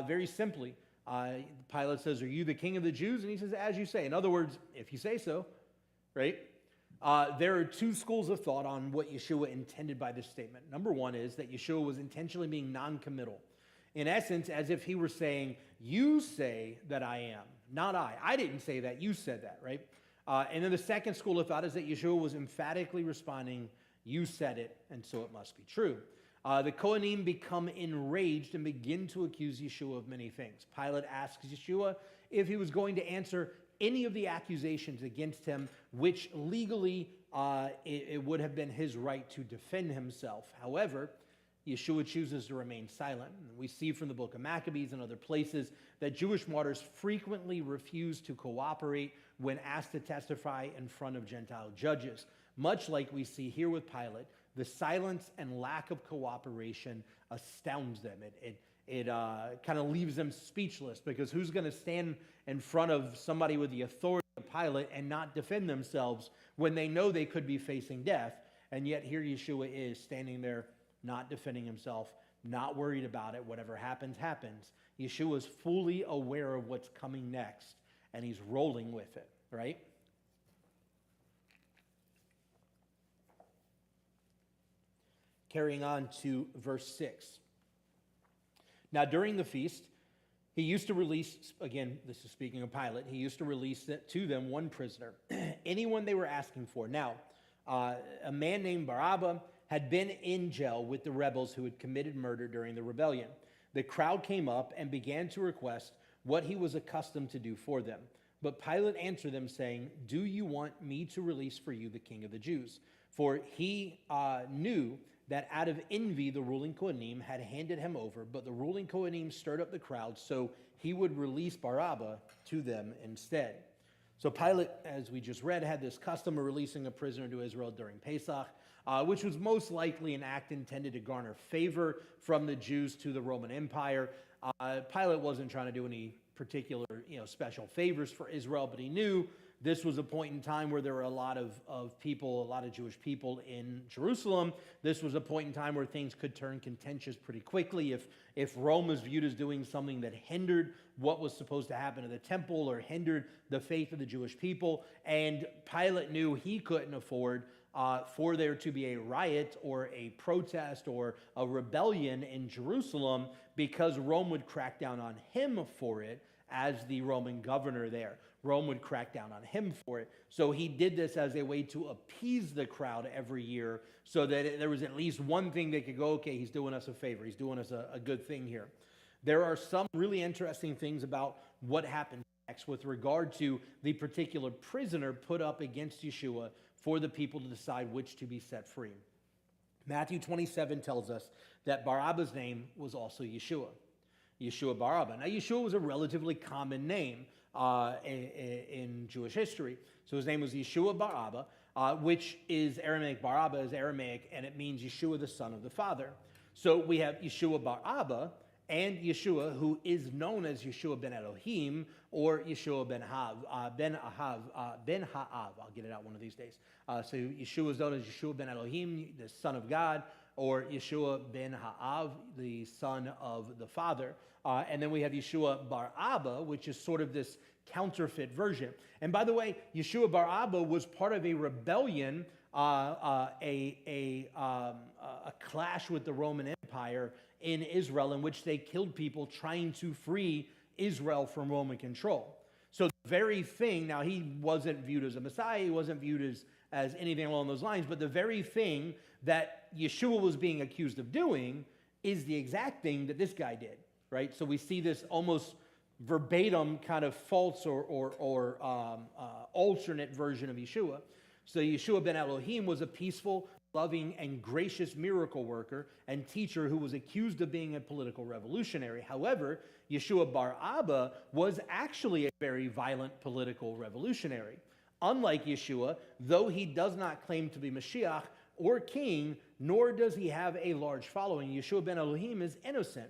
very simply, Pilate says, "Are you the king of the Jews?" And he says, "As you say." In other words, if you say so, right? There are two schools of thought on what Yeshua intended by this statement. Number one is that Yeshua was intentionally being non-committal. In essence, as if he were saying, "You say that I am, not I. I didn't say that, you said that," right? And then the second school of thought is that Yeshua was emphatically responding, "You said it, and so it must be true." The Kohanim become enraged and begin to accuse Yeshua of many things. Pilate asks Yeshua if he was going to answer any of the accusations against him, which legally it would have been his right to defend himself. However, Yeshua chooses to remain silent. And we see from the book of Maccabees and other places that Jewish martyrs frequently refuse to cooperate when asked to testify in front of Gentile judges. Much like we see here with Pilate, the silence and lack of cooperation astounds them. It kind of leaves them speechless, because who's going to stand in front of somebody with the authority of Pilate and not defend themselves when they know they could be facing death? And yet here Yeshua is standing there, not defending himself, not worried about it. Whatever happens, happens. Yeshua is fully aware of what's coming next, and he's rolling with it, right? Carrying on to verse 6. Now, during the feast, he used to release, again, this is speaking of Pilate, he used to release to them one prisoner, anyone they were asking for. Now, a man named Barabbas had been in jail with the rebels who had committed murder during the rebellion. The crowd came up and began to request what he was accustomed to do for them. But Pilate answered them, saying, "Do you want me to release for you the king of the Jews?" For he knew that out of envy the ruling Kohanim had handed him over, but the ruling Kohanim stirred up the crowd so he would release Barabbas to them instead. So Pilate, as we just read, had this custom of releasing a prisoner to Israel during Pesach, which was most likely an act intended to garner favor from the Jews to the Roman Empire. Pilate wasn't trying to do any particular special favors for Israel, but he knew this was a point in time where there were a lot of people, a lot of Jewish people in Jerusalem. This was a point in time where things could turn contentious pretty quickly if Rome was viewed as doing something that hindered what was supposed to happen to the temple or hindered the faith of the Jewish people. And Pilate knew he couldn't afford for there to be a riot or a protest or a rebellion in Jerusalem, because Rome would crack down on him for it as the Roman governor there. Rome would crack down on him for it. So he did this as a way to appease the crowd every year, so that there was at least one thing they could go, okay, he's doing us a favor. He's doing us a good thing here. There are some really interesting things about what happened next with regard to the particular prisoner put up against Yeshua for the people to decide which to be set free. Matthew 27 tells us that Barabbas' name was also Yeshua. Yeshua Barabbas. Now, Yeshua was a relatively common name in Jewish history. So his name was Yeshua Barabbas, which is Aramaic. Barabbas is Aramaic, and it means Yeshua, the son of the Father. So we have Yeshua Barabbas and Yeshua, who is known as Yeshua ben Elohim, or Yeshua ben Haav. I'll get it out one of these days. So Yeshua is known as Yeshua ben Elohim, the son of God, or Yeshua ben Haav, the son of the Father. And then we have Yeshua Barabbas, which is sort of this counterfeit version. And by the way, Yeshua Barabbas was part of a rebellion, a clash with the Roman Empire in Israel, in which they killed people trying to free Israel from Roman control. So the very thing, now he wasn't viewed as a Messiah, he wasn't viewed as anything along those lines, but the very thing that Yeshua was being accused of doing is the exact thing that this guy did, right? So we see this almost verbatim kind of false or alternate version of Yeshua. So Yeshua ben Elohim was a peaceful, loving, and gracious miracle worker and teacher who was accused of being a political revolutionary. However, Yeshua Barabbas was actually a very violent political revolutionary. Unlike Yeshua, though he does not claim to be Mashiach or king, nor does he have a large following, Yeshua ben Elohim is innocent,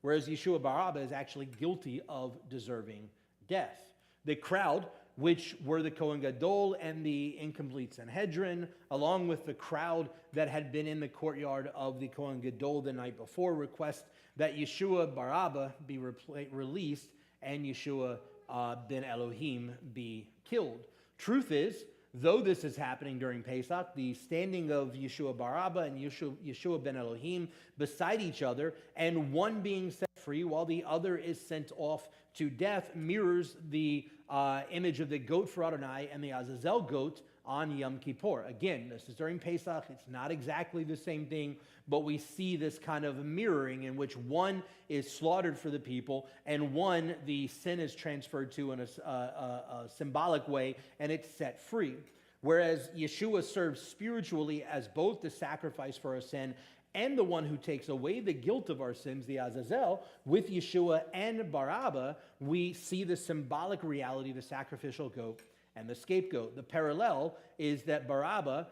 whereas Yeshua Barabbas is actually guilty of deserving death. The crowd, which were the Kohen Gadol and the incomplete Sanhedrin, along with the crowd that had been in the courtyard of the Kohen Gadol the night before, request that Yeshua Barabbas be released and Yeshua ben Elohim be killed. Truth is, though this is happening during Pesach, the standing of Yeshua bar Abba and Yeshua ben Elohim beside each other, and one being set free while the other is sent off to death, mirrors the image of the goat for Adonai and the Azazel goat on Yom Kippur. Again, this is during Pesach. It's not exactly the same thing, but we see this kind of mirroring in which one is slaughtered for the people and one, the sin is transferred to in a symbolic way, and it's set free. Whereas Yeshua serves spiritually as both the sacrifice for our sin and the one who takes away the guilt of our sins, the Azazel. With Yeshua and bar Abba, we see the symbolic reality, the sacrificial goat and the scapegoat. The parallel is that bar Abba,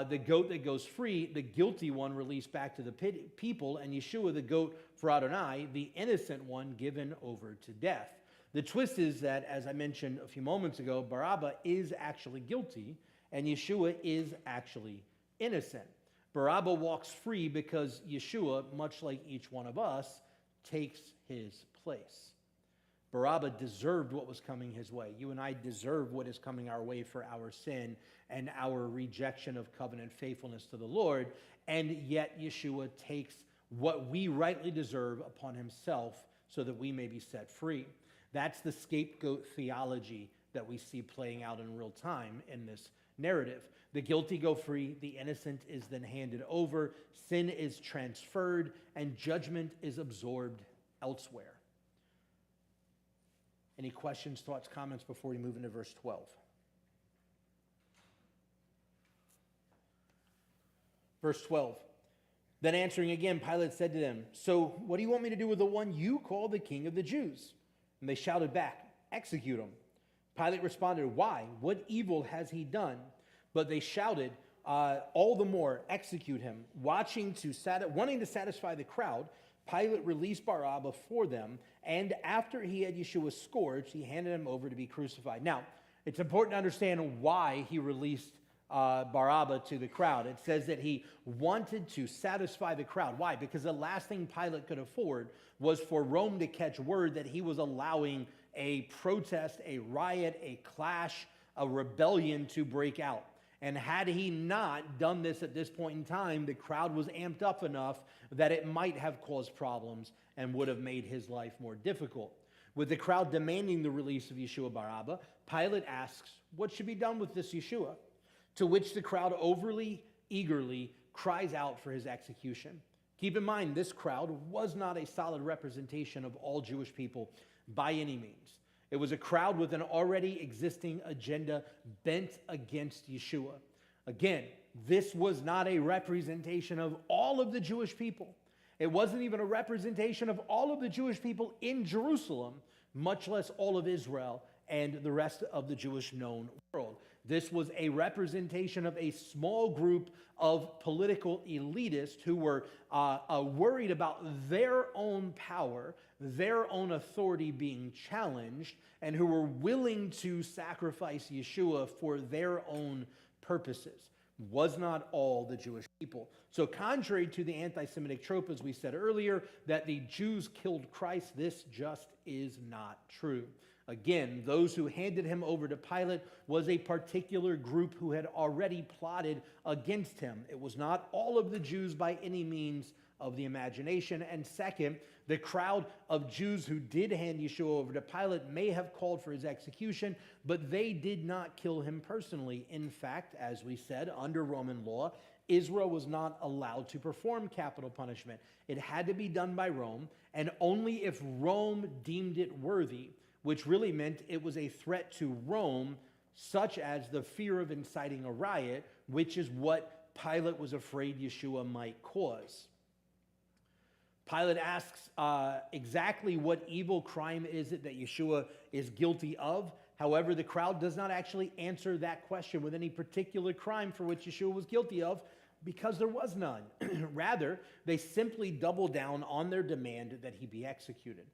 the goat that goes free, the guilty one released back to the people, and Yeshua, the goat for Adonai, the innocent one given over to death. The twist is that, as I mentioned a few moments ago, bar Abba is actually guilty, and Yeshua is actually innocent. Bar Abba walks free because Yeshua, much like each one of us, takes his place. Bar Abba deserved what was coming his way. You and I deserve what is coming our way for our sin and our rejection of covenant faithfulness to the Lord, and yet Yeshua takes what we rightly deserve upon himself so that we may be set free. That's the scapegoat theology that we see playing out in real time in this narrative. The guilty go free, the innocent is then handed over, sin is transferred, and judgment is absorbed elsewhere. Any questions, thoughts, comments before we move into verse 12? Verse 12. Then answering again, Pilate said to them, "So what do you want me to do with the one you call the King of the Jews?" And they shouted back, "Execute him." Pilate responded, "Why? What evil has he done?" But they shouted all the more, "Execute him." Wanting to satisfy the crowd, Pilate released bar Abba for them, and after he had Yeshua scourged, he handed him over to be crucified. Now, it's important to understand why he released bar Abba to the crowd. It says that he wanted to satisfy the crowd. Why? Because the last thing Pilate could afford was for Rome to catch word that he was allowing a protest, a riot, a clash, a rebellion to break out. And had he not done this at this point in time, the crowd was amped up enough that it might have caused problems and would have made his life more difficult. With the crowd demanding the release of Yeshua bar Abba, Pilate asks, "What should be done with this Yeshua?" To which the crowd overly, eagerly cries out for his execution. Keep in mind, this crowd was not a solid representation of all Jewish people by any means. It was a crowd with an already existing agenda bent against Yeshua. Again, this was not a representation of all of the Jewish people. It wasn't even a representation of all of the Jewish people in Jerusalem, much less all of Israel and the rest of the Jewish known world. This was a representation of a small group of political elitists who were worried about their own power, their own authority being challenged, and who were willing to sacrifice Yeshua for their own purposes. Was not all the Jewish people. So contrary to the anti-Semitic trope, as we said earlier, that the Jews killed Christ, this just is not true. Again, those who handed him over to Pilate was a particular group who had already plotted against him. It was not all of the Jews by any means of the imagination. And second, the crowd of Jews who did hand Yeshua over to Pilate may have called for his execution, but they did not kill him personally. In fact, as we said, under Roman law, Israel was not allowed to perform capital punishment. It had to be done by Rome, and only if Rome deemed it worthy, which really meant it was a threat to Rome, such as the fear of inciting a riot, which is what Pilate was afraid Yeshua might cause. Pilate asks exactly what evil crime is it that Yeshua is guilty of. However, the crowd does not actually answer that question with any particular crime for which Yeshua was guilty of, because there was none. Rather, they simply double down on their demand that he be executed.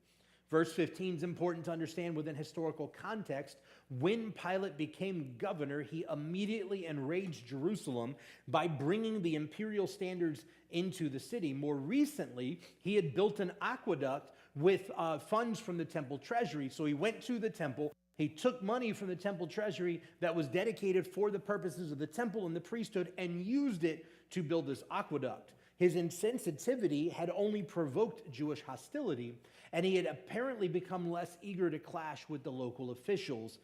Verse 15 is important to understand within historical context. When Pilate became governor, he immediately enraged Jerusalem by bringing the imperial standards into the city. More recently, he had built an aqueduct with funds from the temple treasury. So he went to the temple. He took money from the temple treasury that was dedicated for the purposes of the temple and the priesthood and used it to build this aqueduct. His insensitivity had only provoked Jewish hostility, and he had apparently become less eager to clash with the local officials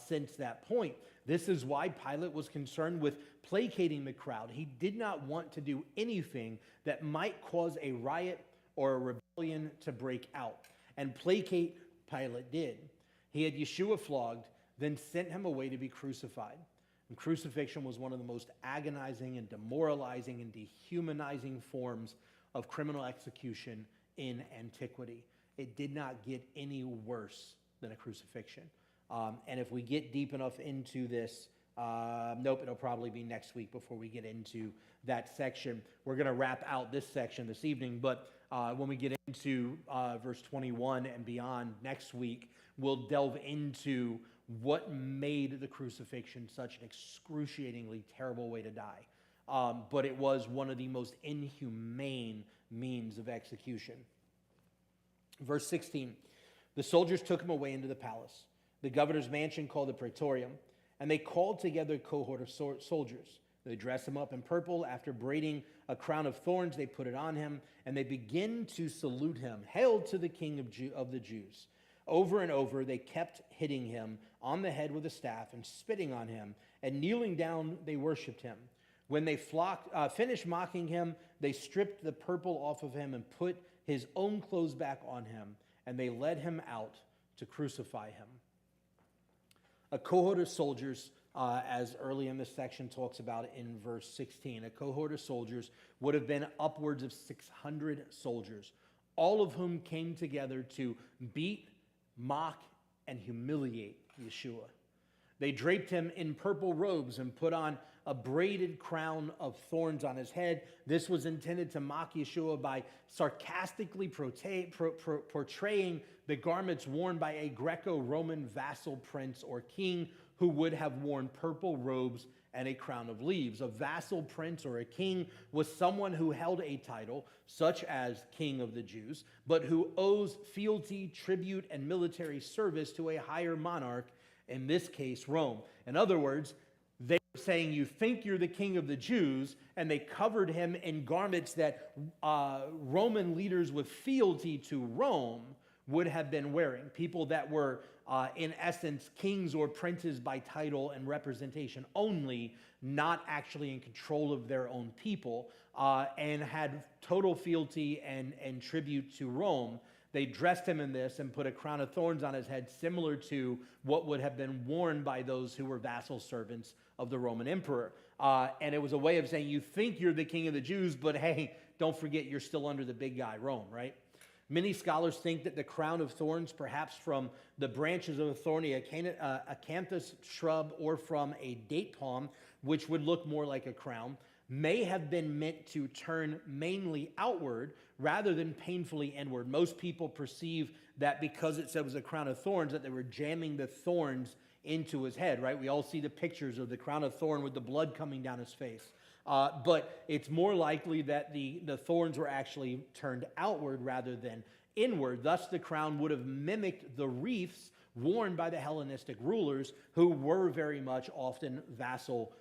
since that point. This is why Pilate was concerned with placating the crowd. He did not want to do anything that might cause a riot or a rebellion to break out. And placate Pilate did. He had Yeshua flogged, then sent him away to be crucified. And crucifixion was one of the most agonizing and demoralizing and dehumanizing forms of criminal execution in antiquity. It did not get any worse than a crucifixion. And if we get deep enough into this, nope, it'll probably be next week before we get into that section. We're going to wrap out this section this evening, but when we get into verse 21 and beyond next week, we'll delve into what made the crucifixion such an excruciatingly terrible way to die. But it was one of the most inhumane means of execution. Verse 16, the soldiers took him away into the palace, the governor's mansion called the Praetorium, and they called together a cohort of soldiers. They dress him up in purple. After braiding a crown of thorns, they put it on him, and they begin to salute him. Hail to the King of the Jews. Over and over, they kept hitting him on the head with a staff and spitting on him, and kneeling down, they worshipped him. When they finished mocking him, they stripped the purple off of him and put his own clothes back on him, and they led him out to crucify him. A cohort of soldiers, as early in this section talks about in verse 16, a cohort of soldiers would have been upwards of 600 soldiers, all of whom came together to beat, mock, and humiliate Yeshua. They draped him in purple robes and put on a braided crown of thorns on his head. This was intended to mock Yeshua by sarcastically portraying the garments worn by a Greco-Roman vassal prince or king who would have worn purple robes and a crown of leaves. A vassal prince or a king was someone who held a title, such as King of the Jews, but who owes fealty, tribute, and military service to a higher monarch, in this case, Rome. In other words, they were saying, you think you're the king of the Jews, and they covered him in garments that Roman leaders with fealty to Rome would have been wearing. People that were, in essence, kings or princes by title and representation only, not actually in control of their own people, and had total fealty and tribute to Rome. They dressed him in this and put a crown of thorns on his head, similar to what would have been worn by those who were vassal servants of the Roman emperor. And it was a way of saying, you think you're the king of the Jews, but hey, don't forget you're still under the big guy, Rome, right? Many scholars think that the crown of thorns, perhaps from the branches of a thorny acanthus shrub or from a date palm, which would look more like a crown, may have been meant to turn mainly outward rather than painfully inward. Most people perceive that because it said it was a crown of thorns, that they were jamming the thorns into his head, right? We all see the pictures of the crown of thorn with the blood coming down his face. But it's more likely that the thorns were actually turned outward rather than inward. Thus, the crown would have mimicked the wreaths worn by the Hellenistic rulers, who were very much often vassal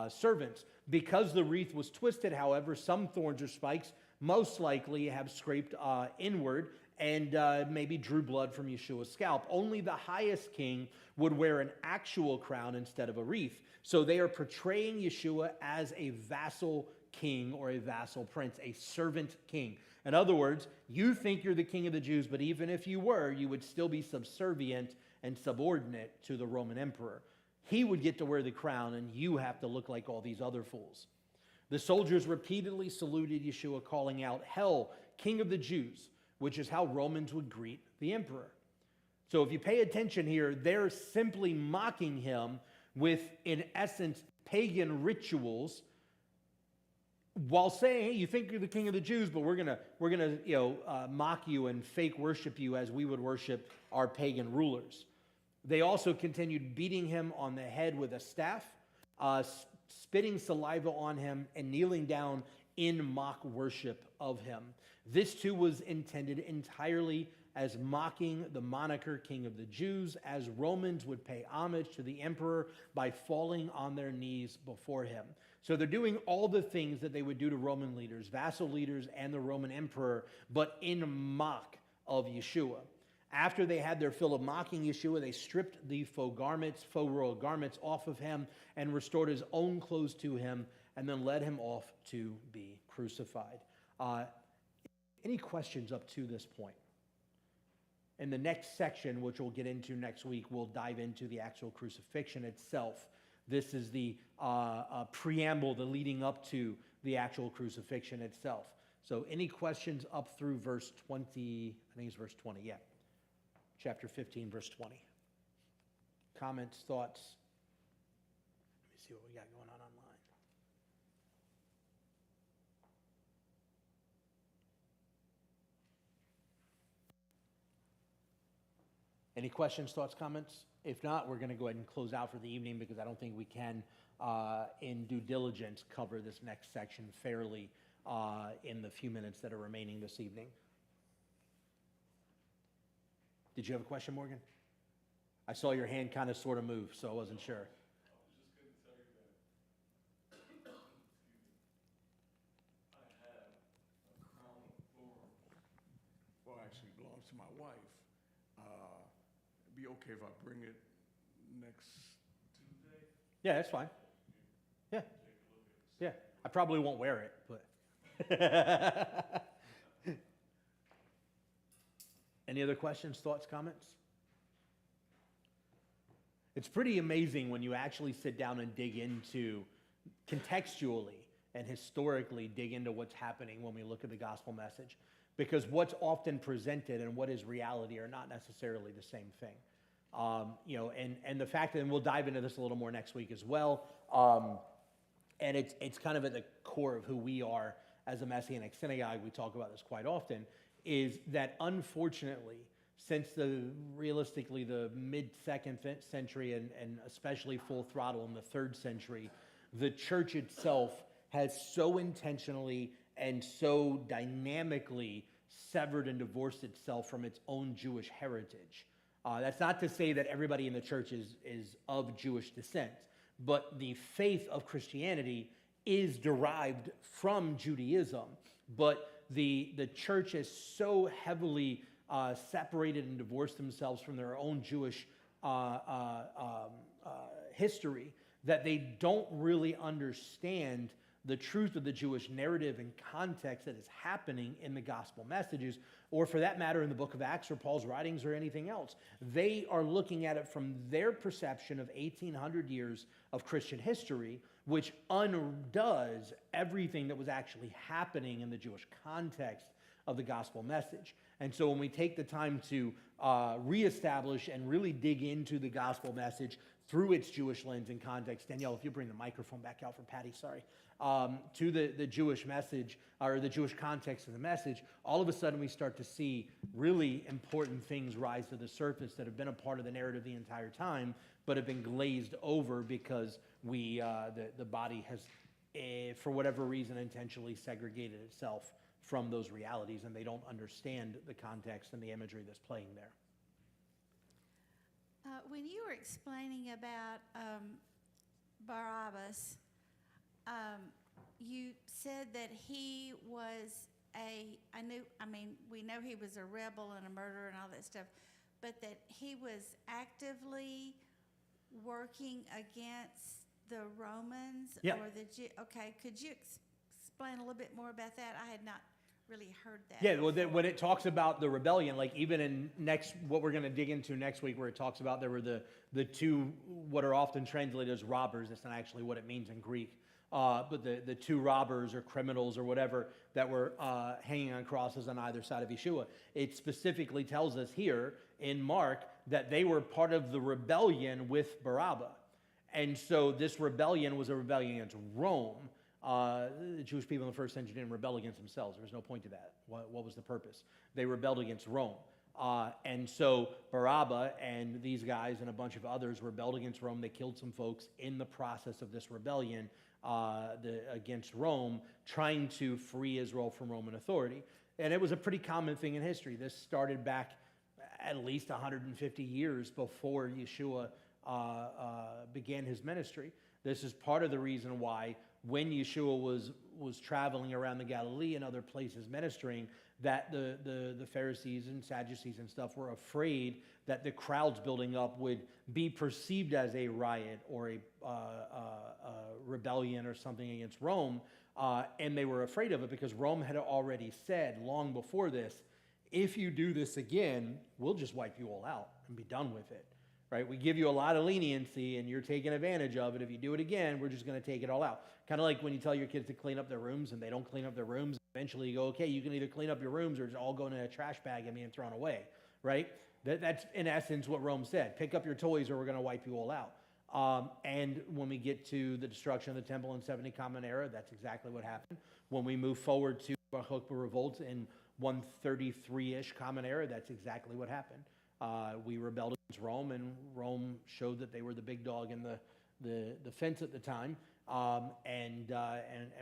servants. Because the wreath was twisted, however, some thorns or spikes most likely have scraped inward and maybe drew blood from Yeshua's scalp. Only the highest king would wear an actual crown instead of a wreath. So they are portraying Yeshua as a vassal king or a vassal prince, a servant king. In other words, you think you're the king of the Jews, but even if you were, you would still be subservient and subordinate to the Roman emperor. He would get to wear the crown, and you have to look like all these other fools. The soldiers repeatedly saluted Yeshua, calling out, "Hail, King of the Jews," which is how Romans would greet the emperor. So if you pay attention here, they're simply mocking him with, in essence, pagan rituals, while saying, "Hey, you think you're the king of the Jews, but we're gonna mock you and fake worship you as we would worship our pagan rulers." They also continued beating him on the head with a staff, spitting saliva on him, and kneeling down in mock worship of him. This too was intended entirely as mocking the moniker King of the Jews, as Romans would pay homage to the emperor by falling on their knees before him. So they're doing all the things that they would do to Roman leaders, vassal leaders, and the Roman emperor, but in mock of Yeshua. After they had their fill of mocking Yeshua, they stripped the faux royal garments off of him and restored his own clothes to him, and then led him off to be crucified. Any questions up to this point? In the next section, which we'll get into next week, we'll dive into the actual crucifixion itself. This is the preamble, the leading up to the actual crucifixion itself. So any questions up through verse 20, I think it's verse 20, yeah. Chapter 15, verse 20. Comments, thoughts? Let me see what we got going on online. Any questions, thoughts, comments? If not, we're going to go ahead and close out for the evening because I don't think we can, in due diligence, cover this next section fairly in the few minutes that are remaining this evening. Did you have a question, Morgan? I saw your hand kind of sort of move, so I wasn't sure. Well, actually belongs to my wife. It'd be okay if I bring it next Tuesday? Yeah, that's fine. Yeah. Yeah. I probably won't wear it, but. Any other questions, thoughts, comments? It's pretty amazing when you actually sit down and dig into, contextually and historically dig into what's happening when we look at the gospel message. Because what's often presented and what is reality are not necessarily the same thing. And the fact that, and we'll dive into this a little more next week as well, and it's kind of at the core of who we are as a Messianic synagogue. We talk about this quite often, is that unfortunately, since realistically the mid-second century and especially full throttle in the 3rd century, the church itself has so intentionally and so dynamically severed and divorced itself from its own Jewish heritage. That's not to say that everybody in the church is of Jewish descent, but the faith of Christianity is derived from Judaism. But the church has so heavily separated and divorced themselves from their own Jewish history that they don't really understand the truth of the Jewish narrative and context that is happening in the gospel messages, or for that matter in the book of Acts or Paul's writings or anything else. They are looking at it from their perception of 1,800 years of Christian history, which undoes everything that was actually happening in the Jewish context of the gospel message. And so when we take the time to reestablish and really dig into the gospel message through its Jewish lens and context, Danielle, if you bring the microphone back out for Patty, sorry, to the Jewish message, or the Jewish context of the message, all of a sudden we start to see really important things rise to the surface that have been a part of the narrative the entire time, but have been glazed over because the body has, for whatever reason, intentionally segregated itself from those realities, and they don't understand the context and the imagery that's playing there. When you were explaining about Barabbas, you said that he was we know he was a rebel and a murderer and all that stuff, but that he was actively working against the Romans Yeah. or okay, could you explain a little bit more about that? I had not really heard that. Yeah, well, when it talks about the rebellion, like even in what we're going to dig into next week, where it talks about there were the two, what are often translated as robbers. That's not actually what it means in Greek. But the two robbers or criminals or whatever that were hanging on crosses on either side of Yeshua. It specifically tells us here in Mark that they were part of the rebellion with Barabbas. And so this rebellion was a rebellion against Rome. The Jewish people in the first century didn't rebel against themselves. There was no point to that. What was the purpose? They rebelled against Rome. And so Barabbas and these guys and a bunch of others rebelled against Rome. They killed some folks in the process of this rebellion against Rome, trying to free Israel from Roman authority. And it was a pretty common thing in history. This started back at least 150 years before Yeshua began his ministry. This is part of the reason why when Yeshua was traveling around the Galilee and other places ministering, that the Pharisees and Sadducees and stuff were afraid that the crowds building up would be perceived as a riot or a rebellion or something against Rome. And they were afraid of it because Rome had already said long before this, if you do this again, we'll just wipe you all out and be done with it. Right? We give you a lot of leniency and you're taking advantage of it. If you do it again, we're just going to take it all out. Kind of like when you tell your kids to clean up their rooms and they don't clean up their rooms. Eventually you go, okay, you can either clean up your rooms or it's all going in a trash bag and being thrown away. Right? That's in essence what Rome said. Pick up your toys or we're going to wipe you all out. And when we get to the destruction of the temple in 70 Common Era, that's exactly what happened. When we move forward to Bar Kokhba revolt in 133-ish Common Era, that's exactly what happened. We rebelled against Rome, and Rome showed that they were the big dog in the fence at the time, and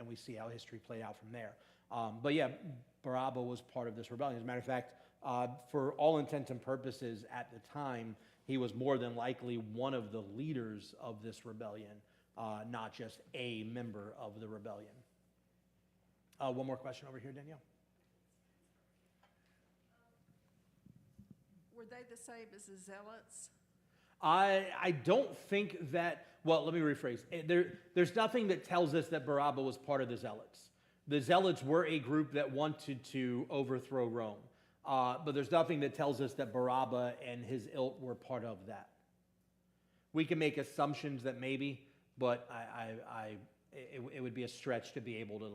we see how history played out from there. But yeah, Barabbas was part of this rebellion. As a matter of fact, for all intents and purposes at the time, he was more than likely one of the leaders of this rebellion, not just a member of the rebellion. One more question over here, Danielle. Were they the same as the Zealots? I don't think that, well, let me rephrase. There's nothing that tells us that Barabbas was part of the Zealots. The Zealots were a group that wanted to overthrow Rome. But there's nothing that tells us that Barabbas and his ilk were part of that. We can make assumptions that maybe, but it would be a stretch to be able to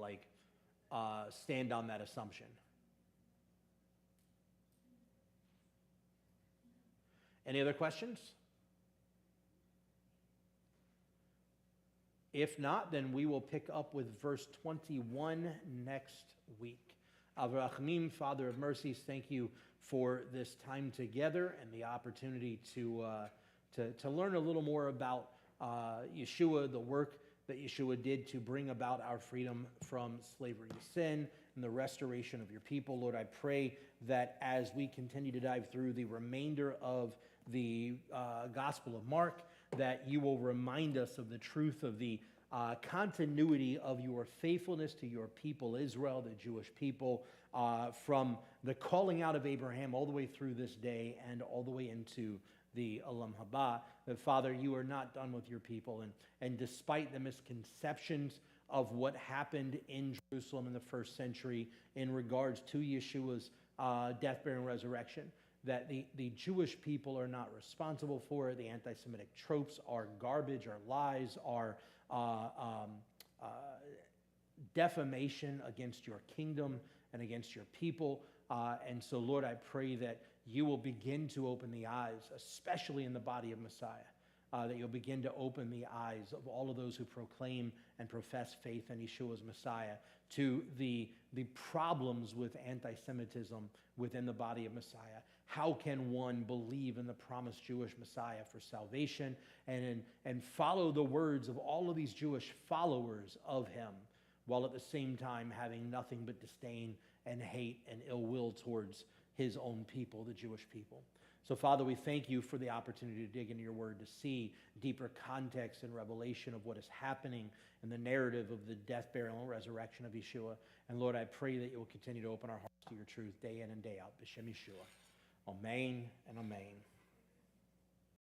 stand on that assumption. Any other questions? If not, then we will pick up with verse 21 next week. Avraham, Father of mercies, thank you for this time together and the opportunity to learn a little more about Yeshua, the work that Yeshua did to bring about our freedom from slavery to sin and the restoration of your people. Lord, I pray that as we continue to dive through the remainder of the Gospel of Mark, that you will remind us of the truth of the continuity of your faithfulness to your people, Israel, the Jewish people, from the calling out of Abraham all the way through this day and all the way into the Olam Haba, that Father, you are not done with your people. And despite the misconceptions of what happened in Jerusalem in the first century in regards to Yeshua's death, burial, and resurrection, that the Jewish people are not responsible for it. The anti-Semitic tropes are garbage, are lies, are defamation against your kingdom and against your people. And so, Lord, I pray that you will begin to open the eyes, especially in the body of Messiah, that you'll begin to open the eyes of all of those who proclaim and profess faith in Yeshua's Messiah to the problems with anti-Semitism within the body of Messiah. How can one believe in the promised Jewish Messiah for salvation and follow the words of all of these Jewish followers of him, while at the same time having nothing but disdain and hate and ill will towards his own people, the Jewish people? So, Father, we thank you for the opportunity to dig into your word, to see deeper context and revelation of what is happening in the narrative of the death, burial, and resurrection of Yeshua. And Lord, I pray that you will continue to open our hearts to your truth day in and day out. B'Shem Yeshua. Amen and amen.